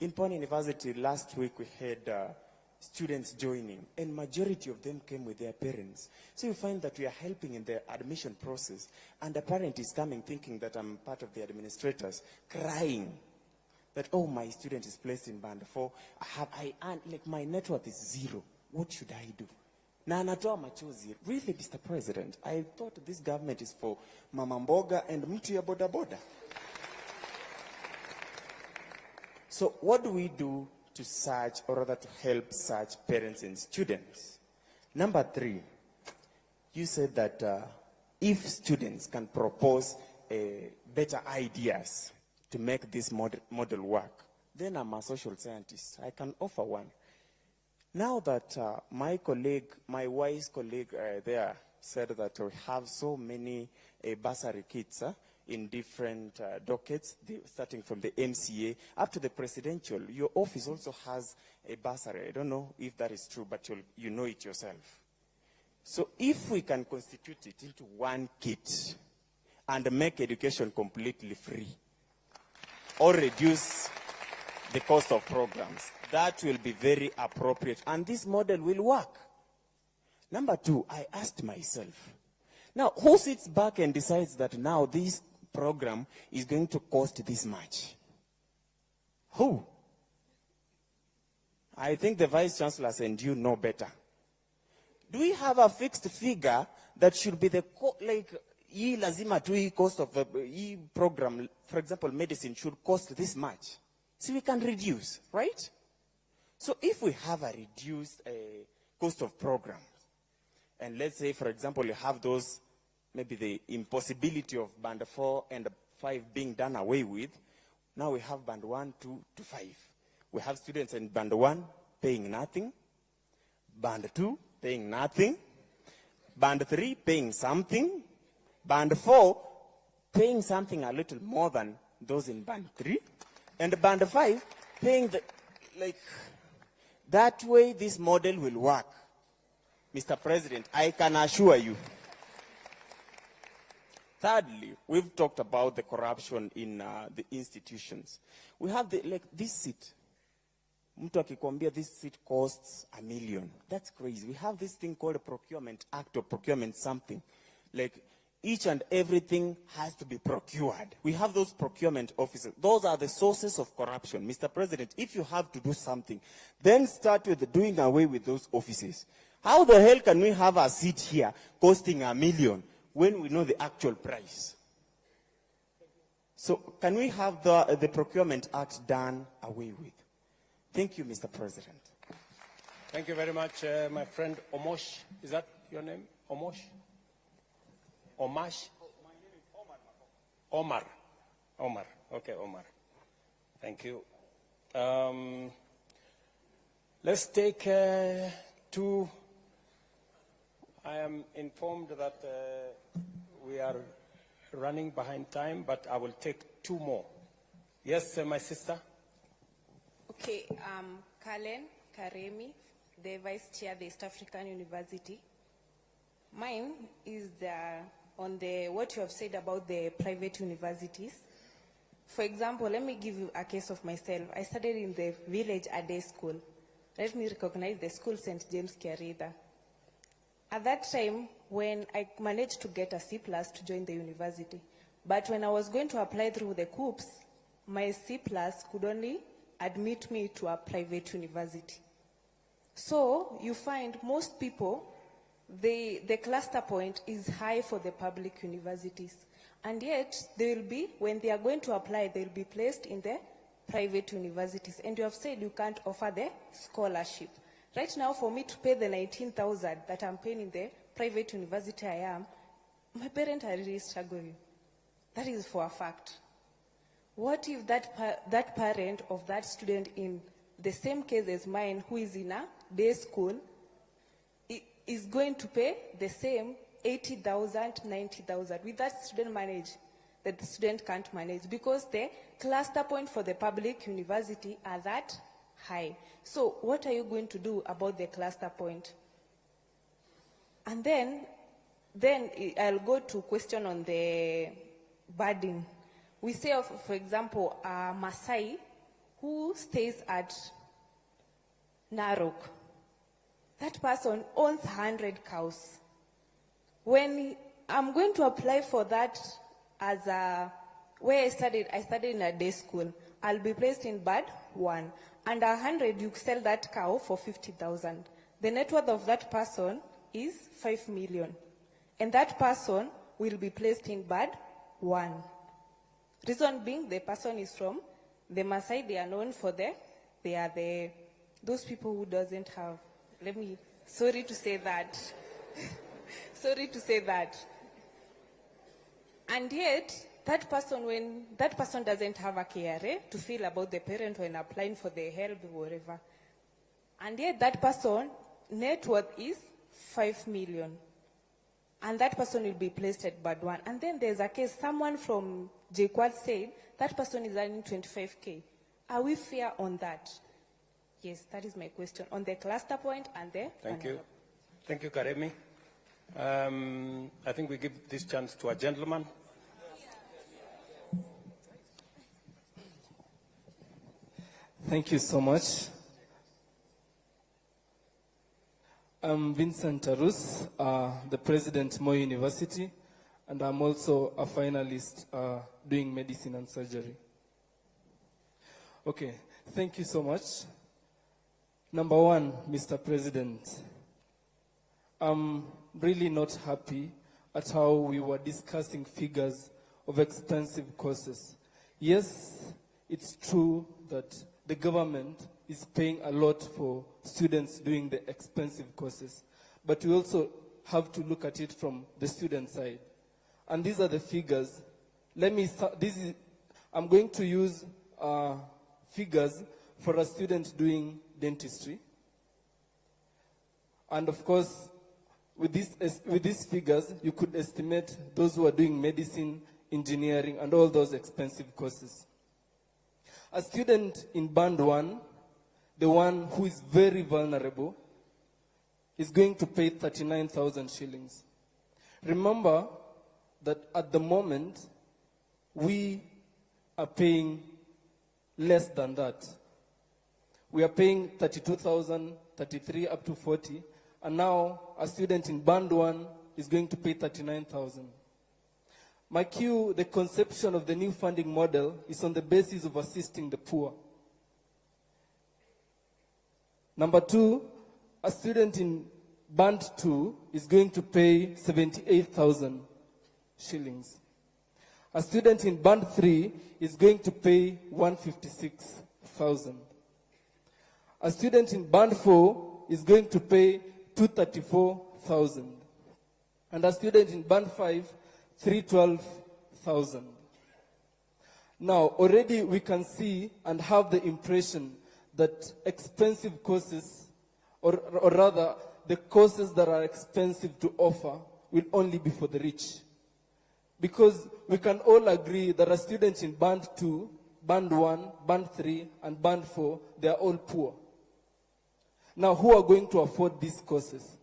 In Pony University, last week we had students joining, and majority of them came with their parents. So you find that we are helping in the admission process, and a parent is coming thinking that I'm part of the administrators, crying that, oh, my student is placed in Band 4. Like my net worth is 0. What should I do? Na anatoa machozi. Really, Mr. President, I thought this government is for Mama Mboga and mtu ya boda boda. So what do we do to search, or rather to help such parents and students? Number 3, you said that if students can propose better ideas to make this model work, then I'm a social scientist. I can offer one. Now that my wise colleague there said that we have so many bursary kits in different dockets, starting from the MCA up to the presidential, your office also has a bursary. I don't know if that is true, but you know it yourself. So if we can constitute it into one kit and make education completely free, or reduce the cost of programs, that will be very appropriate, and this model will work. Number 2, I asked myself, now who sits back and decides that now this program is going to cost this much? Who? I think the Vice Chancellors and you know better. Do we have a fixed figure that should be the, hii lazima tu hii cost of hii program, for example, medicine should cost this much? So we can reduce, right? So if we have a reduced cost of programs, and let's say, for example, you have those, maybe the impossibility of Band 4 and 5 being done away with, now we have Band 1, 2 to 5. We have students in Band 1 paying nothing, Band 2 paying nothing, Band 3 paying something, Band 4 paying something a little more than those in Band 3, and Band 5 paying that way this model will work. Mr. President, I can assure you. Thirdly, we've talked about the corruption in the institutions. We have this seat. Mtu akikwambia this seat costs $1 million. That's crazy. We have this thing called a procurement act or procurement something. Like each and everything has to be procured. We have those procurement officers. Those are the sources of corruption. Mr. President, if you have to do something, then start with doing away with those offices. How the hell can we have a seat here costing $1 million when we know the actual price? So can we have the procurement act done away with? Thank you, Mr. President. Thank you very much, my friend Omosh. Is that your name? Omosh? Omash? Omar. Omar. Okay, Omar. Thank you. Let's take two. I am informed that we are running behind time, but I will take 2 more. Yes, my sister? Okay, Kalen Karemi, the Vice Chair of the East African University. Mine is on what you have said about the private universities. For example, let me give you a case of myself. I studied in the village Ade school. Let me recognize the school St. James Kiarida. At that time, when I managed to get a C+ to join the university, but when I was going to apply through the COOPS, my C+ could only admit me to a private university. So you find most people, the cluster point is high for the public universities. And yet, they will be, when they are going to apply, they will be placed in the private universities. And you have said you can't offer the scholarship. Right now, for me to pay the 19,000 that I'm paying in the private university I am, my parents are really struggling. That is for a fact. What if that parent of that student in the same case as mine, who is in a day school, is going to pay the same 80,000, 90,000? With that student manage, that the student can't manage because the cluster point for the public university are that high. So what are you going to do about the cluster point? And then I'll go to question on the burden. We say, for example, a Maasai who stays at Narok. That person owns 100 cows. When I'm going to apply for that as where I studied in a day school, I'll be placed in band 1. And 100, you sell that cow for 50,000. The net worth of that person is 5 million. And that person will be placed in band 1. Reason being, the person is from the Maasai. They are known for those people who doesn't have, sorry to say that. Sorry to say that. And yet, when that person doesn't have a KRA to feel about the parent when applying for the help or whatever, and yet that person net worth is 5 million. And that person will be placed at band 1. And then there's a case, someone from JQuad said that person is earning 25K. Are we fair on that? Yes, that is my question. On the cluster point and the... Thank you. Thank you, Karemi. I think we give this chance to a gentleman. Thank you so much. I'm Vincent Tarus, the president of Moi University, and I'm also a finalist doing medicine and surgery. Okay, thank you so much. Number one, Mr. President, I'm really not happy at how we were discussing figures of expensive courses. Yes, it's true that the government is paying a lot for students doing the expensive courses. But we also have to look at it from the student side. And these are the figures. I'm going to use figures for a student doing dentistry. And of course, with these figures, you could estimate those who are doing medicine, engineering, and all those expensive courses. A student in band 1, the one who is very vulnerable, is going to pay 39,000 shillings. Remember that at the moment, we are paying less than that. We are paying 32,000, 33 up to 40, and now a student in band 1 is going to pay 39,000. My cue, the conception of the new funding model is on the basis of assisting the poor. Number 2, a student in band 2 is going to pay 78,000 shillings. A student in band 3 is going to pay 156,000. A student in band 4 is going to pay 234,000. And a student in band 5, 312,000. Now, already we can see and have the impression that expensive courses, or rather, the courses that are expensive to offer will only be for the rich. Because we can all agree that a student in band 2, band 1, band 3, and band 4, they are all poor. Now, who are going to afford these courses?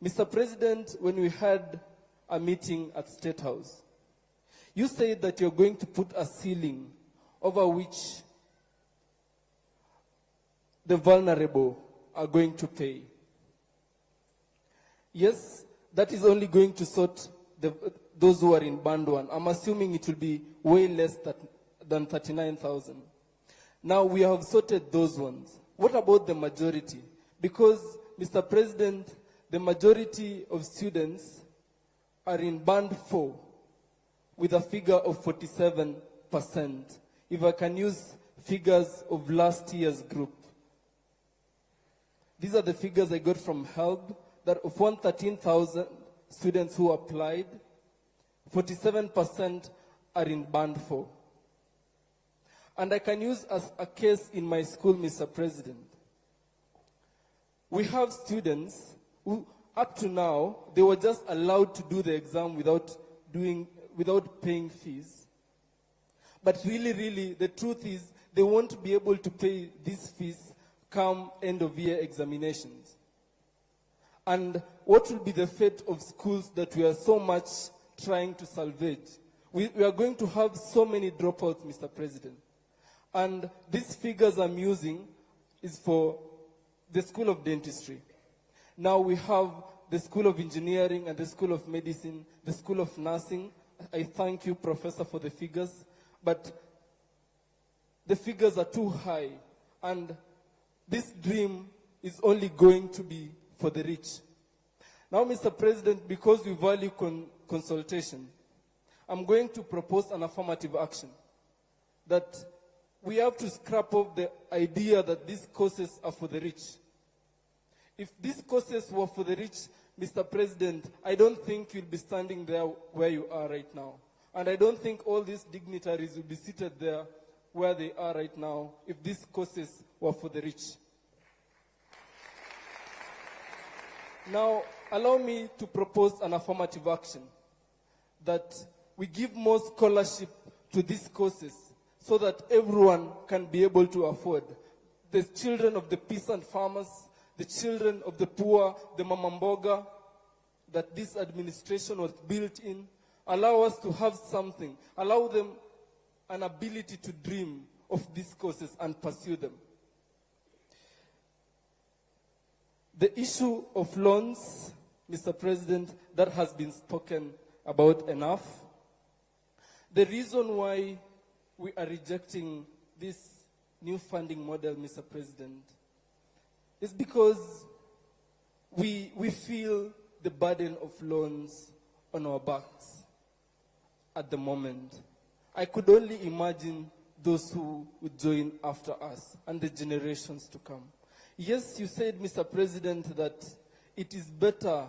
Mr. President, when we had a meeting at State House, you said that you're going to put a ceiling over which the vulnerable are going to pay. Yes, that is only going to sort those who are in band 1. I'm assuming it will be way less than 39,000. Now we have sorted those ones. What about the majority? Because, Mr. President, the majority of students are in band 4 with a figure of 47%. If I can use figures of last year's group. 47% These are the figures I got from HELB, that of 113,000 students who applied, 47% are in Band 4. And I can use as a case in my school, Mr. President. We have students who, up to now, they were just allowed to do the exam without paying fees. But really, the truth is, they won't be able to pay these fees come end of year examinations. And what will be the fate of schools that we are so much trying to salvage? We are going to have so many dropouts, Mr. President. And these figures I'm using is for the School of Dentistry. Now we have the School of Engineering and the School of Medicine, the School of Nursing. I thank you, Professor, for the figures. But the figures are too high. And this dream is only going to be for the rich. Now, Mr. President, because we value consultation, I'm going to propose an affirmative action that we have to scrap off the idea that these courses are for the rich. If these courses were for the rich, Mr. President, I don't think you'll be standing there where you are right now. And I don't think all these dignitaries will be seated there where they are right now if these courses were for the rich. Now, allow me to propose an affirmative action that we give more scholarship to these courses so that everyone can be able to afford. The children of the peasant farmers, the children of the poor, the mamamboga, that this administration was built in, allow us to have something, allow them an ability to dream of these courses and pursue them. The issue of loans, Mr. President, that has been spoken about enough. The reason why we are rejecting this new funding model, Mr. President, is because we feel the burden of loans on our backs at the moment. I could only imagine those who would join after us and the generations to come. Yes, you said, Mr. President, that it is better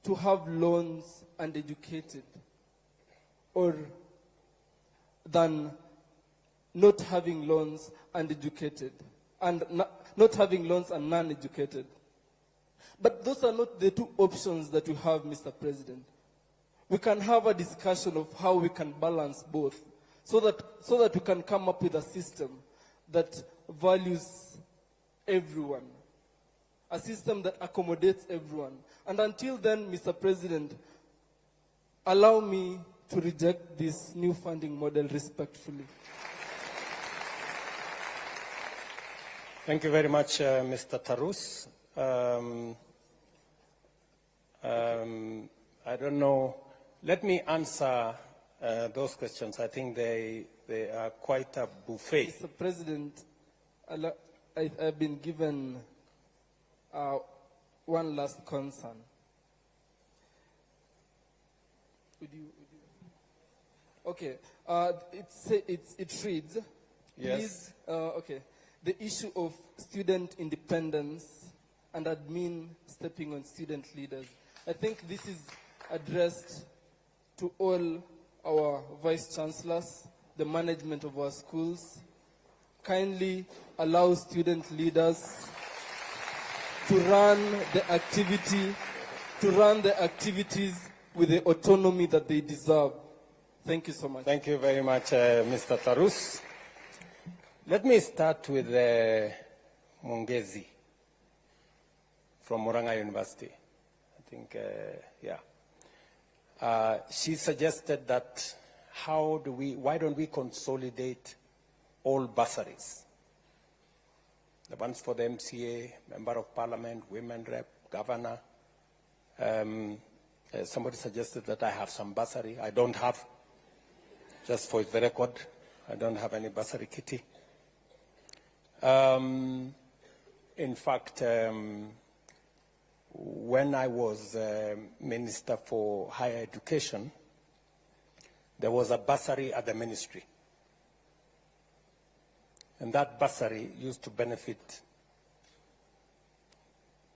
to have loans and educated than not having loans and educated, and not having loans and non-educated. But those are not the two options that we have, Mr. President. We can have a discussion of how we can balance both so that we can come up with a system that values everyone, a system that accommodates everyone. And until then, Mr. President, allow me to reject this new funding model respectfully. Thank you very much, Mr. Tarus. I don't know. Let me answer those questions. I think they are quite a buffet. Mr. President, I've been given one last concern. Okay, it reads, yes. Please, okay, the issue of student independence and admin stepping on student leaders. I think this is addressed to all our vice chancellors, the management of our schools. Kindly allow student leaders to run the activities with the autonomy that they deserve. Thank you so much. Thank you very much, Mr. Tarus. Let me start with Mungezi from Murang'a University. I think, yeah. She suggested that why don't we consolidate all bursaries? The ones for the MCA, Member of Parliament, Women Rep, Governor. Somebody suggested that I have some bursary. I don't have. Just for the record, I don't have any bursary kitty. In fact, when I was Minister for Higher Education, there was a bursary at the ministry. And that bursary used to benefit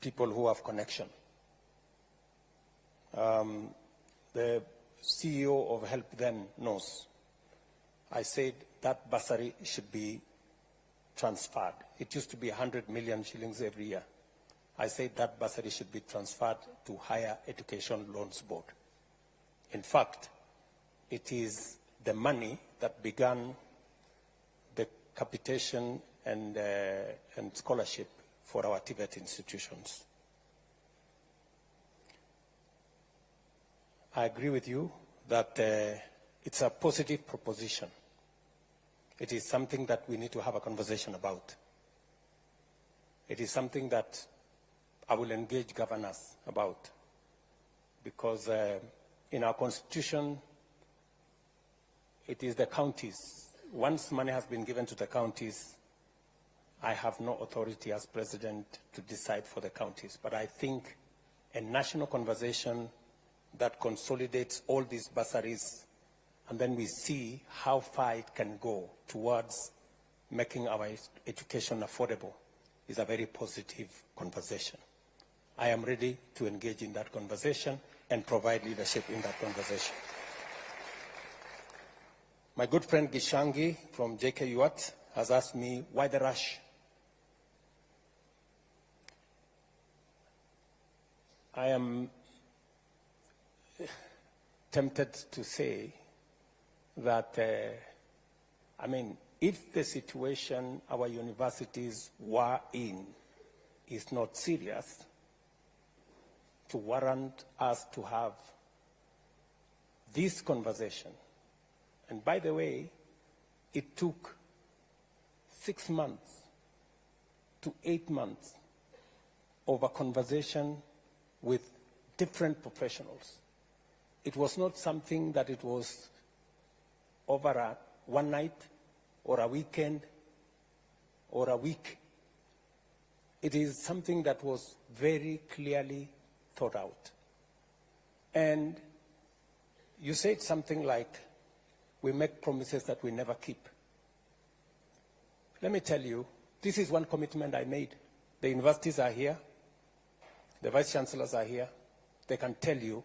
people who have connection. The CEO of Help then knows. I said that bursary should be transferred. It used to be 100 million shillings every year. I said that bursary should be transferred to Higher Education Loans Board. In fact, it is the money that began the capitation and scholarship for our TVET institutions. I agree with you that it's a positive proposition. It is something that we need to have a conversation about. It is something that I will engage governors about, because in our constitution, it is the counties. Once money has been given to the counties, I have no authority as president to decide for the counties. But I think a national conversation that consolidates all these bursaries, and then we see how far it can go towards making our education affordable, is a very positive conversation. I am ready to engage in that conversation and provide leadership in that conversation. My good friend Gishangi from JKUAT has asked me, why the rush? I am tempted to say that, if the situation our universities were in is not serious, to warrant us to have this conversation. And by the way, it took 6 months to 8 months of a conversation with different professionals. It was not something that it was over one night or a weekend or a week. It is something that was very clearly thought out. And you said something like, we make promises that we never keep. Let me tell you, this is one commitment I made. The universities are here. The vice chancellors are here. They can tell you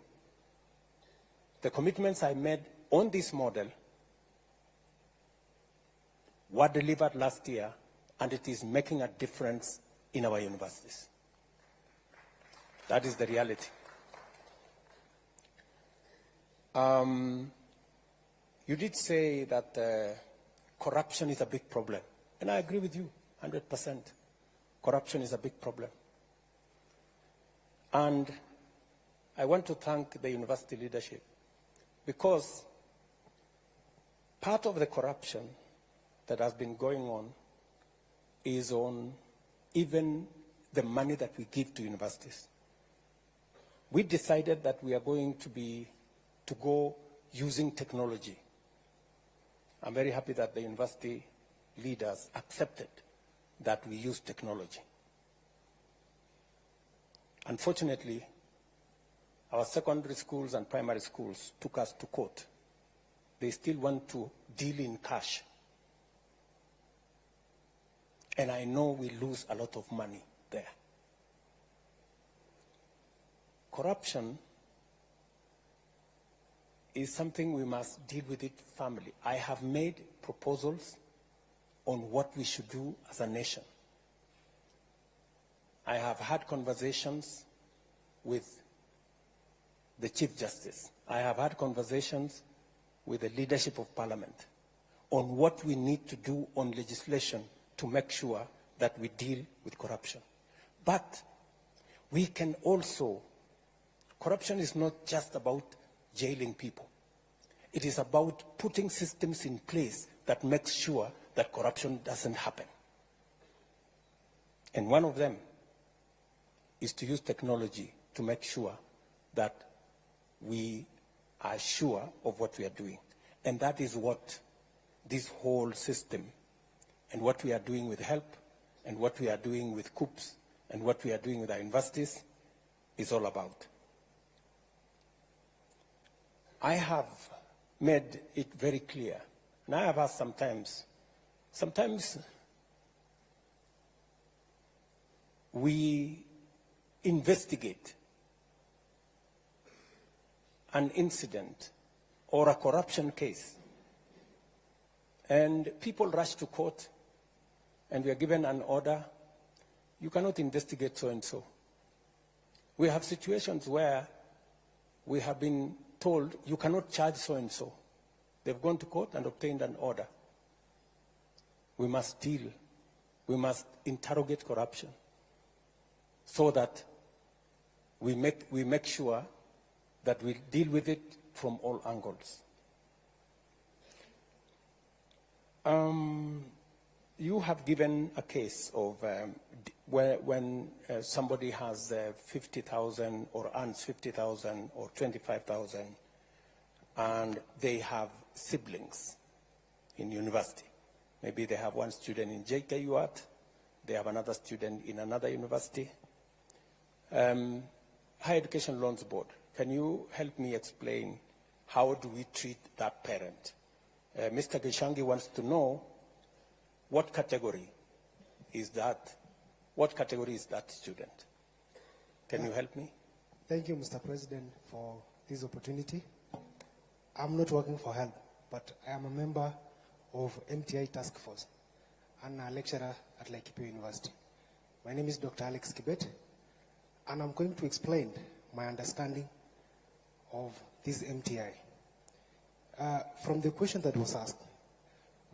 the commitments I made on this model were delivered last year, and it is making a difference in our universities. That is the reality. You did say that corruption is a big problem, and I agree with you 100%. Corruption is a big problem. And I want to thank the university leadership, because part of the corruption that has been going on is on even the money that we give to universities. We decided that we are going to go using technology. I'm very happy that the university leaders accepted that we use technology. Unfortunately, our secondary schools and primary schools took us to court. They still want to deal in cash. And I know we lose a lot of money there. Corruption is something we must deal with it firmly. I have made proposals on what we should do as a nation. I have had conversations with the Chief Justice. I have had conversations with the leadership of Parliament on what we need to do on legislation to make sure that we deal with corruption. But we can also, corruption is not just about jailing people. It is about putting systems in place that make sure that corruption doesn't happen. And one of them is to use technology to make sure that we are sure of what we are doing. And that is what this whole system and what we are doing with HELP and what we are doing with COOPS and what we are doing with our universities is all about. I have made it very clear, and I have asked sometimes we investigate an incident or a corruption case, and people rush to court, and we are given an order, you cannot investigate so-and-so. We have situations where we have been told you cannot charge so-and-so. They've gone to court and obtained an order. We must interrogate corruption so that we make sure that we deal with it from all angles. You have given a case of when somebody has 50,000 or earns 50,000 or 25,000, and they have siblings in university. Maybe they have one student in JKUAT, they have another student in another university. Higher Education Loans Board, can you help me explain how do we treat that parent? Mr. Gishangi wants to know what category is that student? Can you help me? Thank you, Mr. President, for this opportunity. I'm not working for HELP, but I am a member of MTI Task Force and a lecturer at Laikipia University. My name is Dr. Alex Kibet, and I'm going to explain my understanding of this MTI. From the question that was asked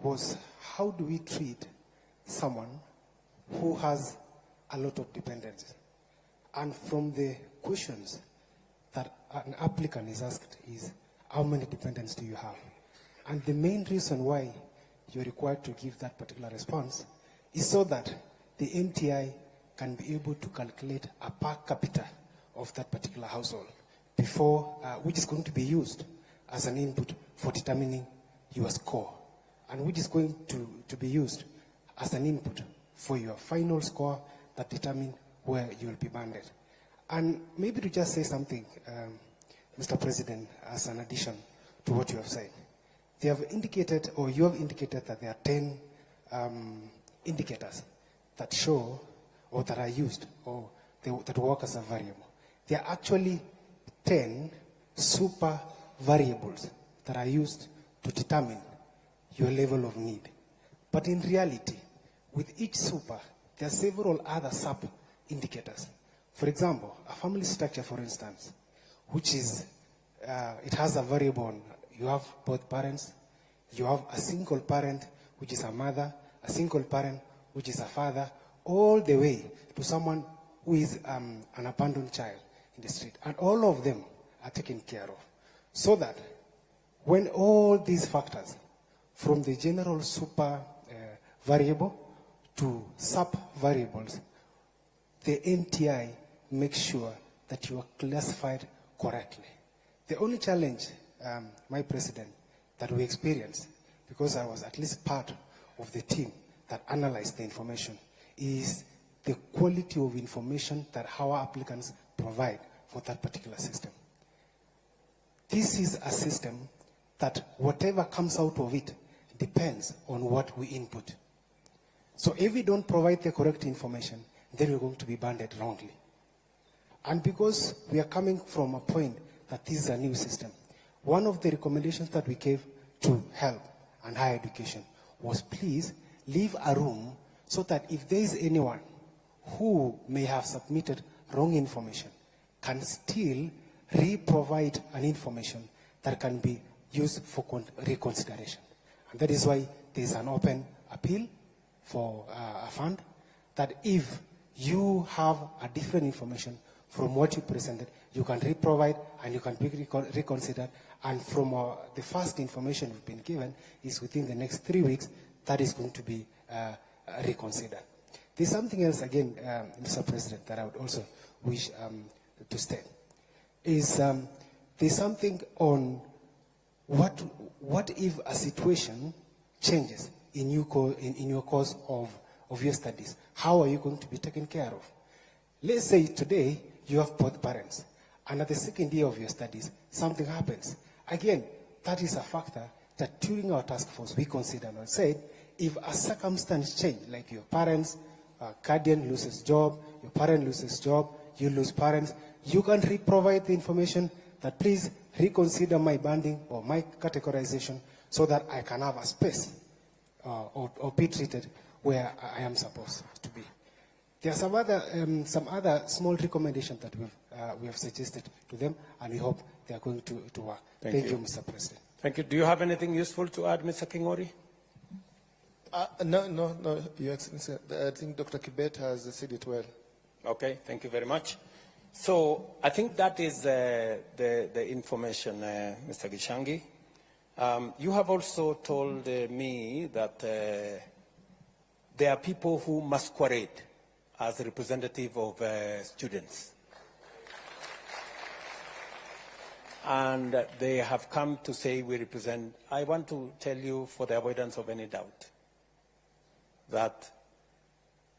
was, how do we treat someone who has a lot of dependents? And from the questions that an applicant is asked is, how many dependents do you have? And the main reason why you're required to give that particular response is so that the MTI can be able to calculate a per capita of that particular household before, which is going to be used as an input for determining your score, and which is going to be used as an input for your final score that determine where you will be banded. And maybe to just say something, Mr. President, as an addition to what you have said. They have indicated, or you have indicated, that there are 10 indicators that show, or that are used, or that work as a variable. There are actually 10 super variables that are used to determine your level of need. But in reality, with each super, there are several other sub-indicators. For example, a family structure, for instance, which is, it has a variable on, you have both parents, you have a single parent, which is a mother, a single parent, which is a father, all the way to someone who is an abandoned child in the street. And all of them are taken care of. So that when all these factors, from the general super variable to sub-variables, the MTI makes sure that you are classified correctly. The only challenge, my president, that we experienced, because I was at least part of the team that analyzed the information, is the quality of information that our applicants provide for that particular system. This is a system that whatever comes out of it depends on what we input. So if we don't provide the correct information, then we're going to be banded wrongly. And because we are coming from a point that this is a new system, one of the recommendations that we gave to HELP and higher education was, please leave a room so that if there is anyone who may have submitted wrong information, can still re-provide an information that can be used for reconsideration. And that is why there is an open appeal for a fund, that if you have a different information from what you presented, you can re-provide and you can be reconsidered. And from the first information we've been given is within the next 3 weeks, that is going to be reconsidered. There's something else, again, Mr. President, that I would also wish to state. Is there's something on what if a situation changes in your course of your studies? How are you going to be taken care of? Let's say today you have both parents, and at the second year of your studies, something happens. Again, that is a factor that during our task force we considered and said, if a circumstance change, like your parents, guardian loses job, your parent loses job, you lose parents. You can provide the information that please reconsider my banding or my categorization so that I can have a space or be treated where I am supposed to be. There are some other small recommendations that we have suggested to them, and we hope they are going to work. Thank you, Mr. President. Thank you. Do you have anything useful to add, Mr. Kingori? No, Your Excellency. I think Dr. Kibet has said it well. Okay, thank you very much. So I think that is the information, Mr. Gishangi. You have also told me that there are people who masquerade as representative of students. And they have come to say we represent. I want to tell you, for the avoidance of any doubt, that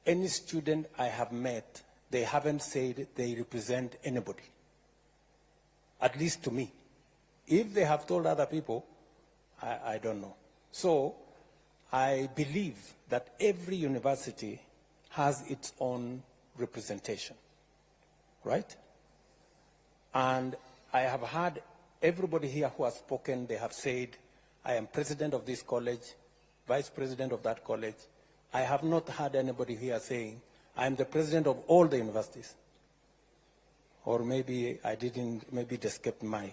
any student I have met, they haven't said they represent anybody, at least to me. If they have told other people, I don't know. So I believe that every university has its own representation, right? And I have heard everybody here who has spoken, they have said, I am president of this college, vice president of that college. I have not heard anybody here saying, I am the president of all the universities. Or maybe I didn't, maybe it escaped my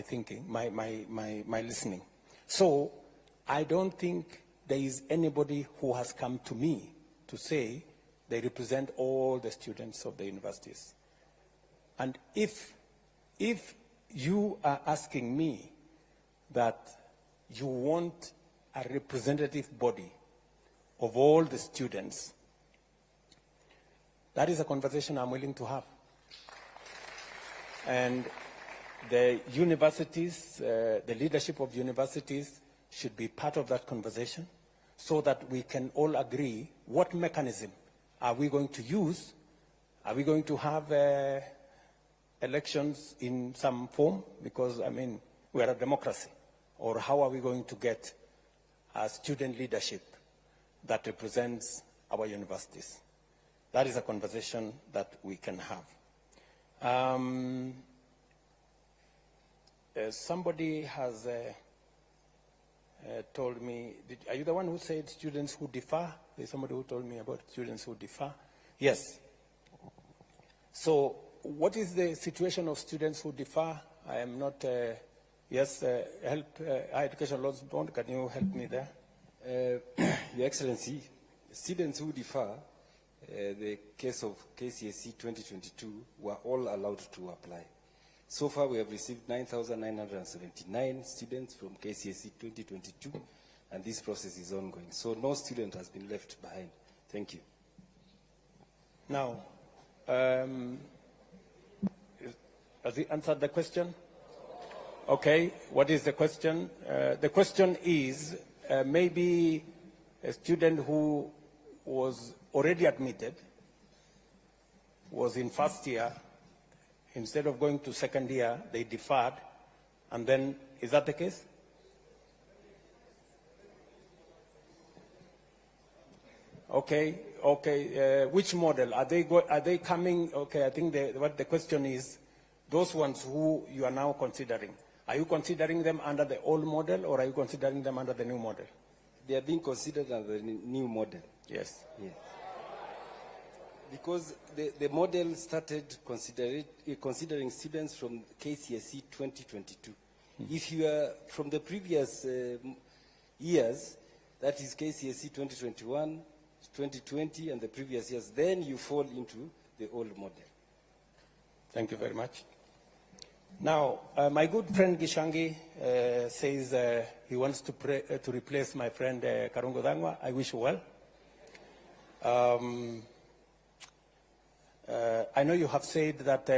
thinking, my listening. So I don't think there is anybody who has come to me to say they represent all the students of the universities. And if you are asking me that you want a representative body of all the students, that is a conversation I'm willing to have. And the universities, the leadership of universities should be part of that conversation so that we can all agree what mechanism are we going to use. Are we going to have elections in some form? Because, I mean, we are a democracy. Or how are we going to get a student leadership that represents our universities? That is a conversation that we can have. Somebody has told me, are you the one who said students who differ? There's somebody who told me about students who differ. Yes. So what is the situation of students who differ? I am not, yes, Higher Education Laws Bond, can you help me there? Your Excellency, students who differ, the case of KCSE 2022, were all allowed to apply. So far, we have received 9,979 students from KCSE 2022, and this process is ongoing. So no student has been left behind. Thank you. Now, has he answered the question? Okay, what is the question? The question is, maybe a student who was already admitted, was in first year, instead of going to second year, they deferred, and then, is that the case? Okay, which model? Are they coming? Okay, I think what the question is, those ones who you are now considering, are you considering them under the old model or are you considering them under the new model? They are being considered under the new model. Yes. Yeah. Because the model started considering students from KCSE 2022. If you are from the previous years, that is KCSE 2021, 2020, and the previous years, then you fall into the old model. Thank you very much. Now, my good friend Gishangi says he wants to replace my friend Karungo Dangwa. I wish you well. I know you have said that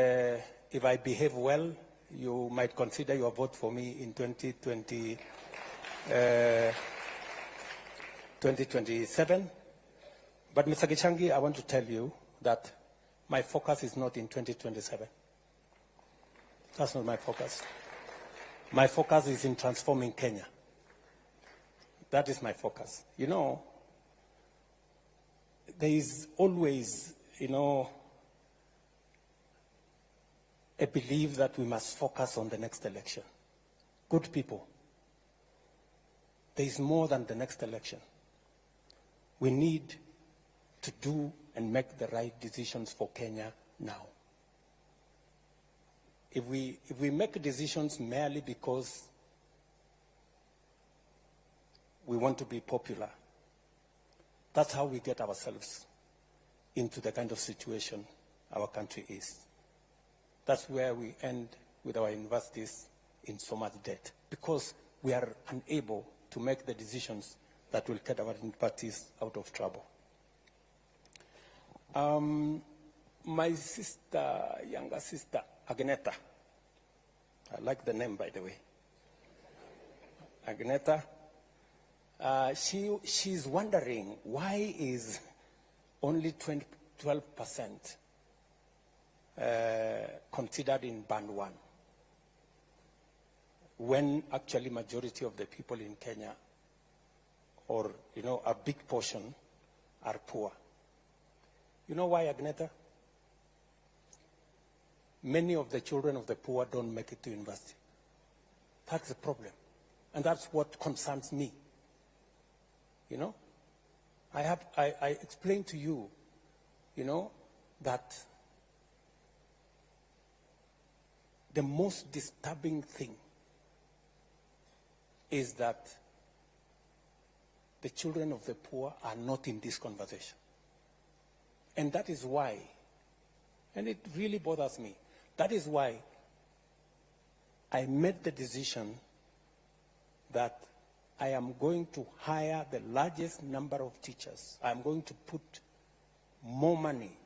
if I behave well, you might consider your vote for me in 2027. But Mr. Gishangi, I want to tell you that my focus is not in 2027. That's not my focus. My focus is in transforming Kenya. That is my focus. You know, there is always a belief that we must focus on the next election. Good people, there is more than the next election. We need to do and make the right decisions for Kenya now. If we make decisions merely because we want to be popular, that's how we get ourselves into the kind of situation our country is. That's where we end with our universities in so much debt, because we are unable to make the decisions that will get our universities out of trouble. My sister, younger sister, Agneta, I like the name, by the way. Agneta, she's wondering why is only 12% considered in band 1, when actually majority of the people in Kenya, or a big portion, are poor. You know why, Agneta? Many of the children of the poor don't make it to university. That's the problem. And that's what concerns me. I explained to you, that the most disturbing thing is that the children of the poor are not in this conversation. And that is why, and it really bothers me, that is why I made the decision that I am going to hire the largest number of teachers. I'm going to put more money,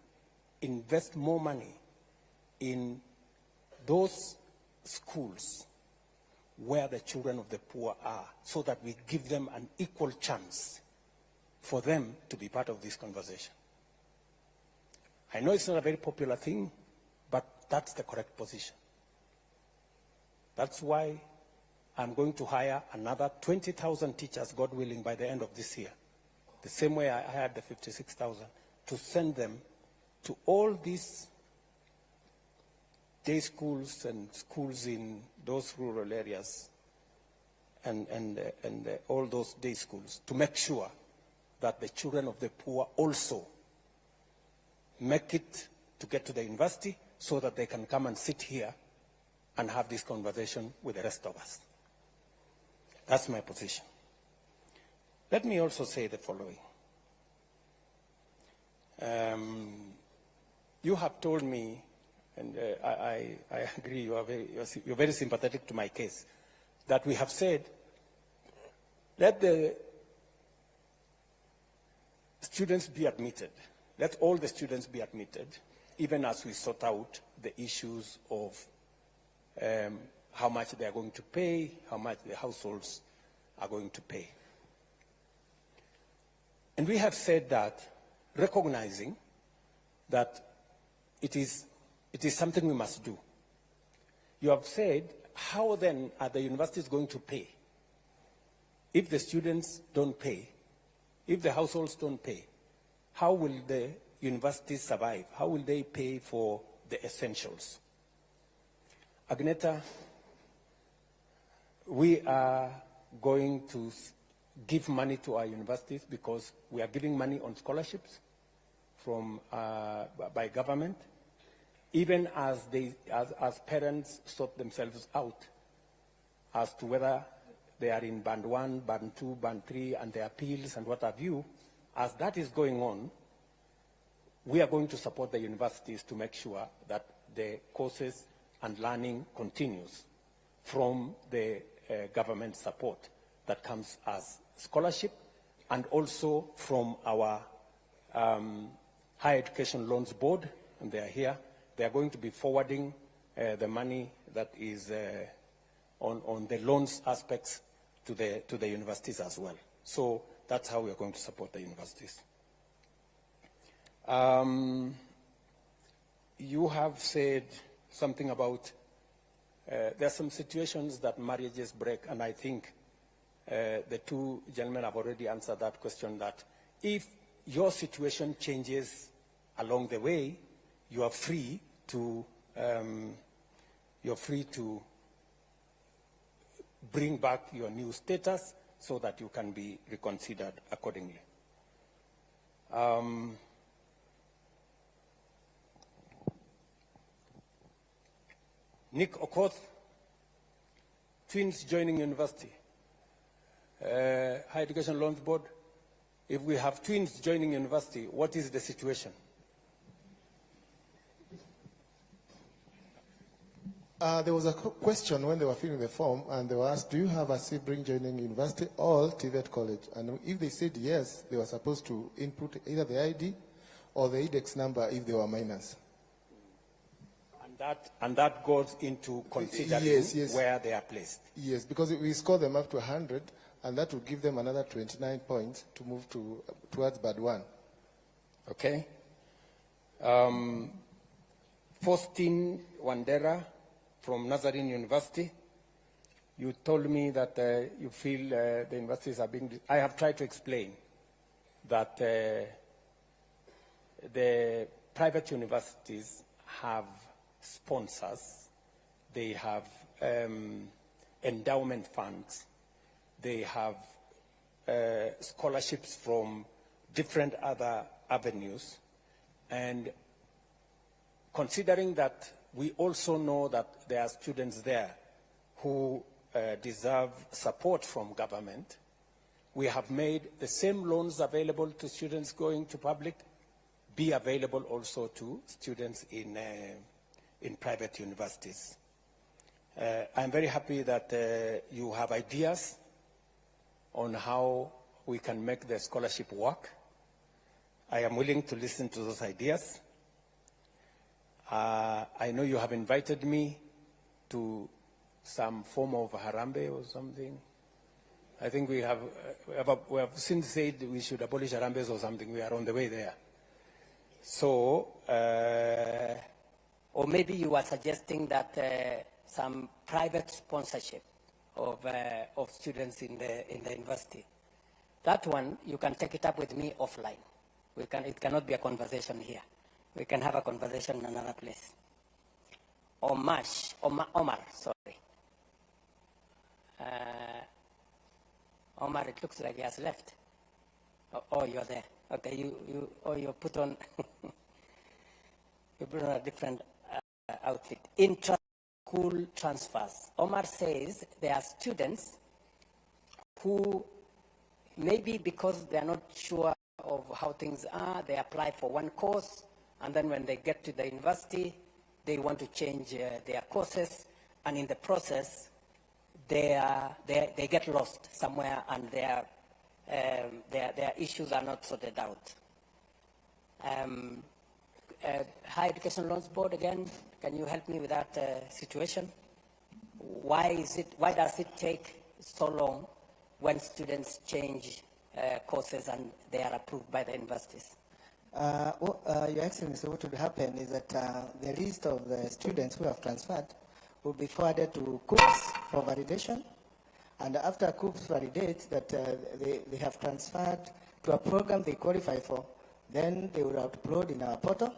invest more money in those schools where the children of the poor are, so that we give them an equal chance for them to be part of this conversation. I know it's not a very popular thing, but that's the correct position. That's why I'm going to hire another 20,000 teachers, God willing, by the end of this year. The same way I hired the 56,000, to send them to all these day schools and schools in those rural areas and all those day schools, to make sure that the children of the poor also make it to get to the university, so that they can come and sit here and have this conversation with the rest of us. That's my position. Let me also say the following. You have told me, and I agree, you're very sympathetic to my case, that we have said, let the students be admitted. Let all the students be admitted, even as we sort out the issues of how much they are going to pay, how much the households are going to pay. And we have said that, recognizing that it is something we must do. You have said, how then are the universities going to pay? If the students don't pay, if the households don't pay, how will the universities survive? How will they pay for the essentials? Agneta, we are going to give money to our universities, because we are giving money on scholarships from by government, even as parents sort themselves out as to whether they are in band 1, band 2, band 3, and the appeals and what have you. As that is going on, we are going to support the universities to make sure that the courses and learning continues from the government support that comes as scholarship, and also from our Higher Education Loans Board, and they are here. They are going to be forwarding the money that is on the loans aspects to the universities as well. So that's how we are going to support the universities. You have said something about there are some situations that marriages break, and I think the two gentlemen have already answered that question, that if your situation changes along the way, you are free to bring back your new status so that you can be reconsidered accordingly. Nick Okoth, twins joining university. Higher Education Loans Board, if we have twins joining university, what is the situation? There was a question when they were filling the form, and they were asked, do you have a sibling joining university or TVET college? And if they said yes, they were supposed to input either the ID or the index number if they were minors. And that goes into considering where they are placed. Yes, because we score them up to 100, and that will give them another 29 points to move towards Band 1. Okay. Faustin Wandera from Nazarene University. You told me that you feel the universities are being... I have tried to explain that the private universities have sponsors, they have endowment funds, they have scholarships from different other avenues, and considering that we also know that there are students there who deserve support from government, we have made the same loans available to students going to public be available also to students in private universities. I'm very happy that you have ideas on how we can make the scholarship work. I am willing to listen to those ideas. I know you have invited me to some form of harambe or something. I think we have since said we should abolish harambes or something. We are on the way there. So, or maybe you are suggesting that some private sponsorship of students in the university. That one, you can take it up with me offline. It cannot be a conversation here. We can have a conversation in another place. Omar, sorry. Omar, it looks like he has left. Oh, you're there. Okay, you put on you put on a different outfit. Intra-school transfers. Omar says there are students who maybe because they are not sure of how things are, they apply for one course, and then when they get to the university, they want to change their courses, and in the process, they get lost somewhere, and their issues are not sorted out. Higher Education Loans Board, again, can you help me with that situation? Why does it take so long when students change courses and they are approved by the universities? Your Excellency, what would happen is that the list of the students who have transferred will be forwarded to COOPS for validation, and after COOPS validates that they have transferred to a program they qualify for, then they will upload in our portal,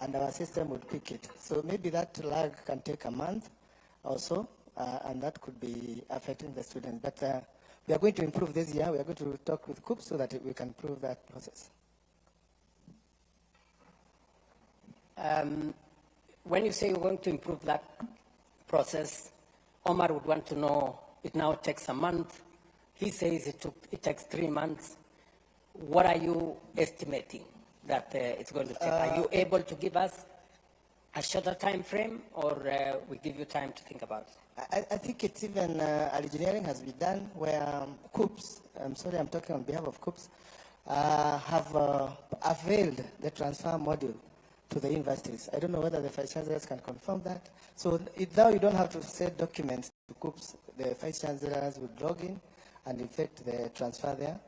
and our system would pick it. So maybe that lag can take a month or so, and that could be affecting the students. But we are going to improve this year. We are going to talk with COOPS so that we can improve that process. When you say you're going to improve that process, Omar would want to know, it now takes a month. He says it takes 3 months. What are you estimating that it's going to take? Are you able to give us a shorter time frame, or we give you time to think about it? I think it's even engineering has been done where COOPS, I'm sorry, I'm talking on behalf of COOPS, have availed the transfer module to the universities. I don't know whether the Vice Chancellors can confirm that. So now you don't have to send documents to COOPS. The Vice Chancellors would log in and effect the transfer there.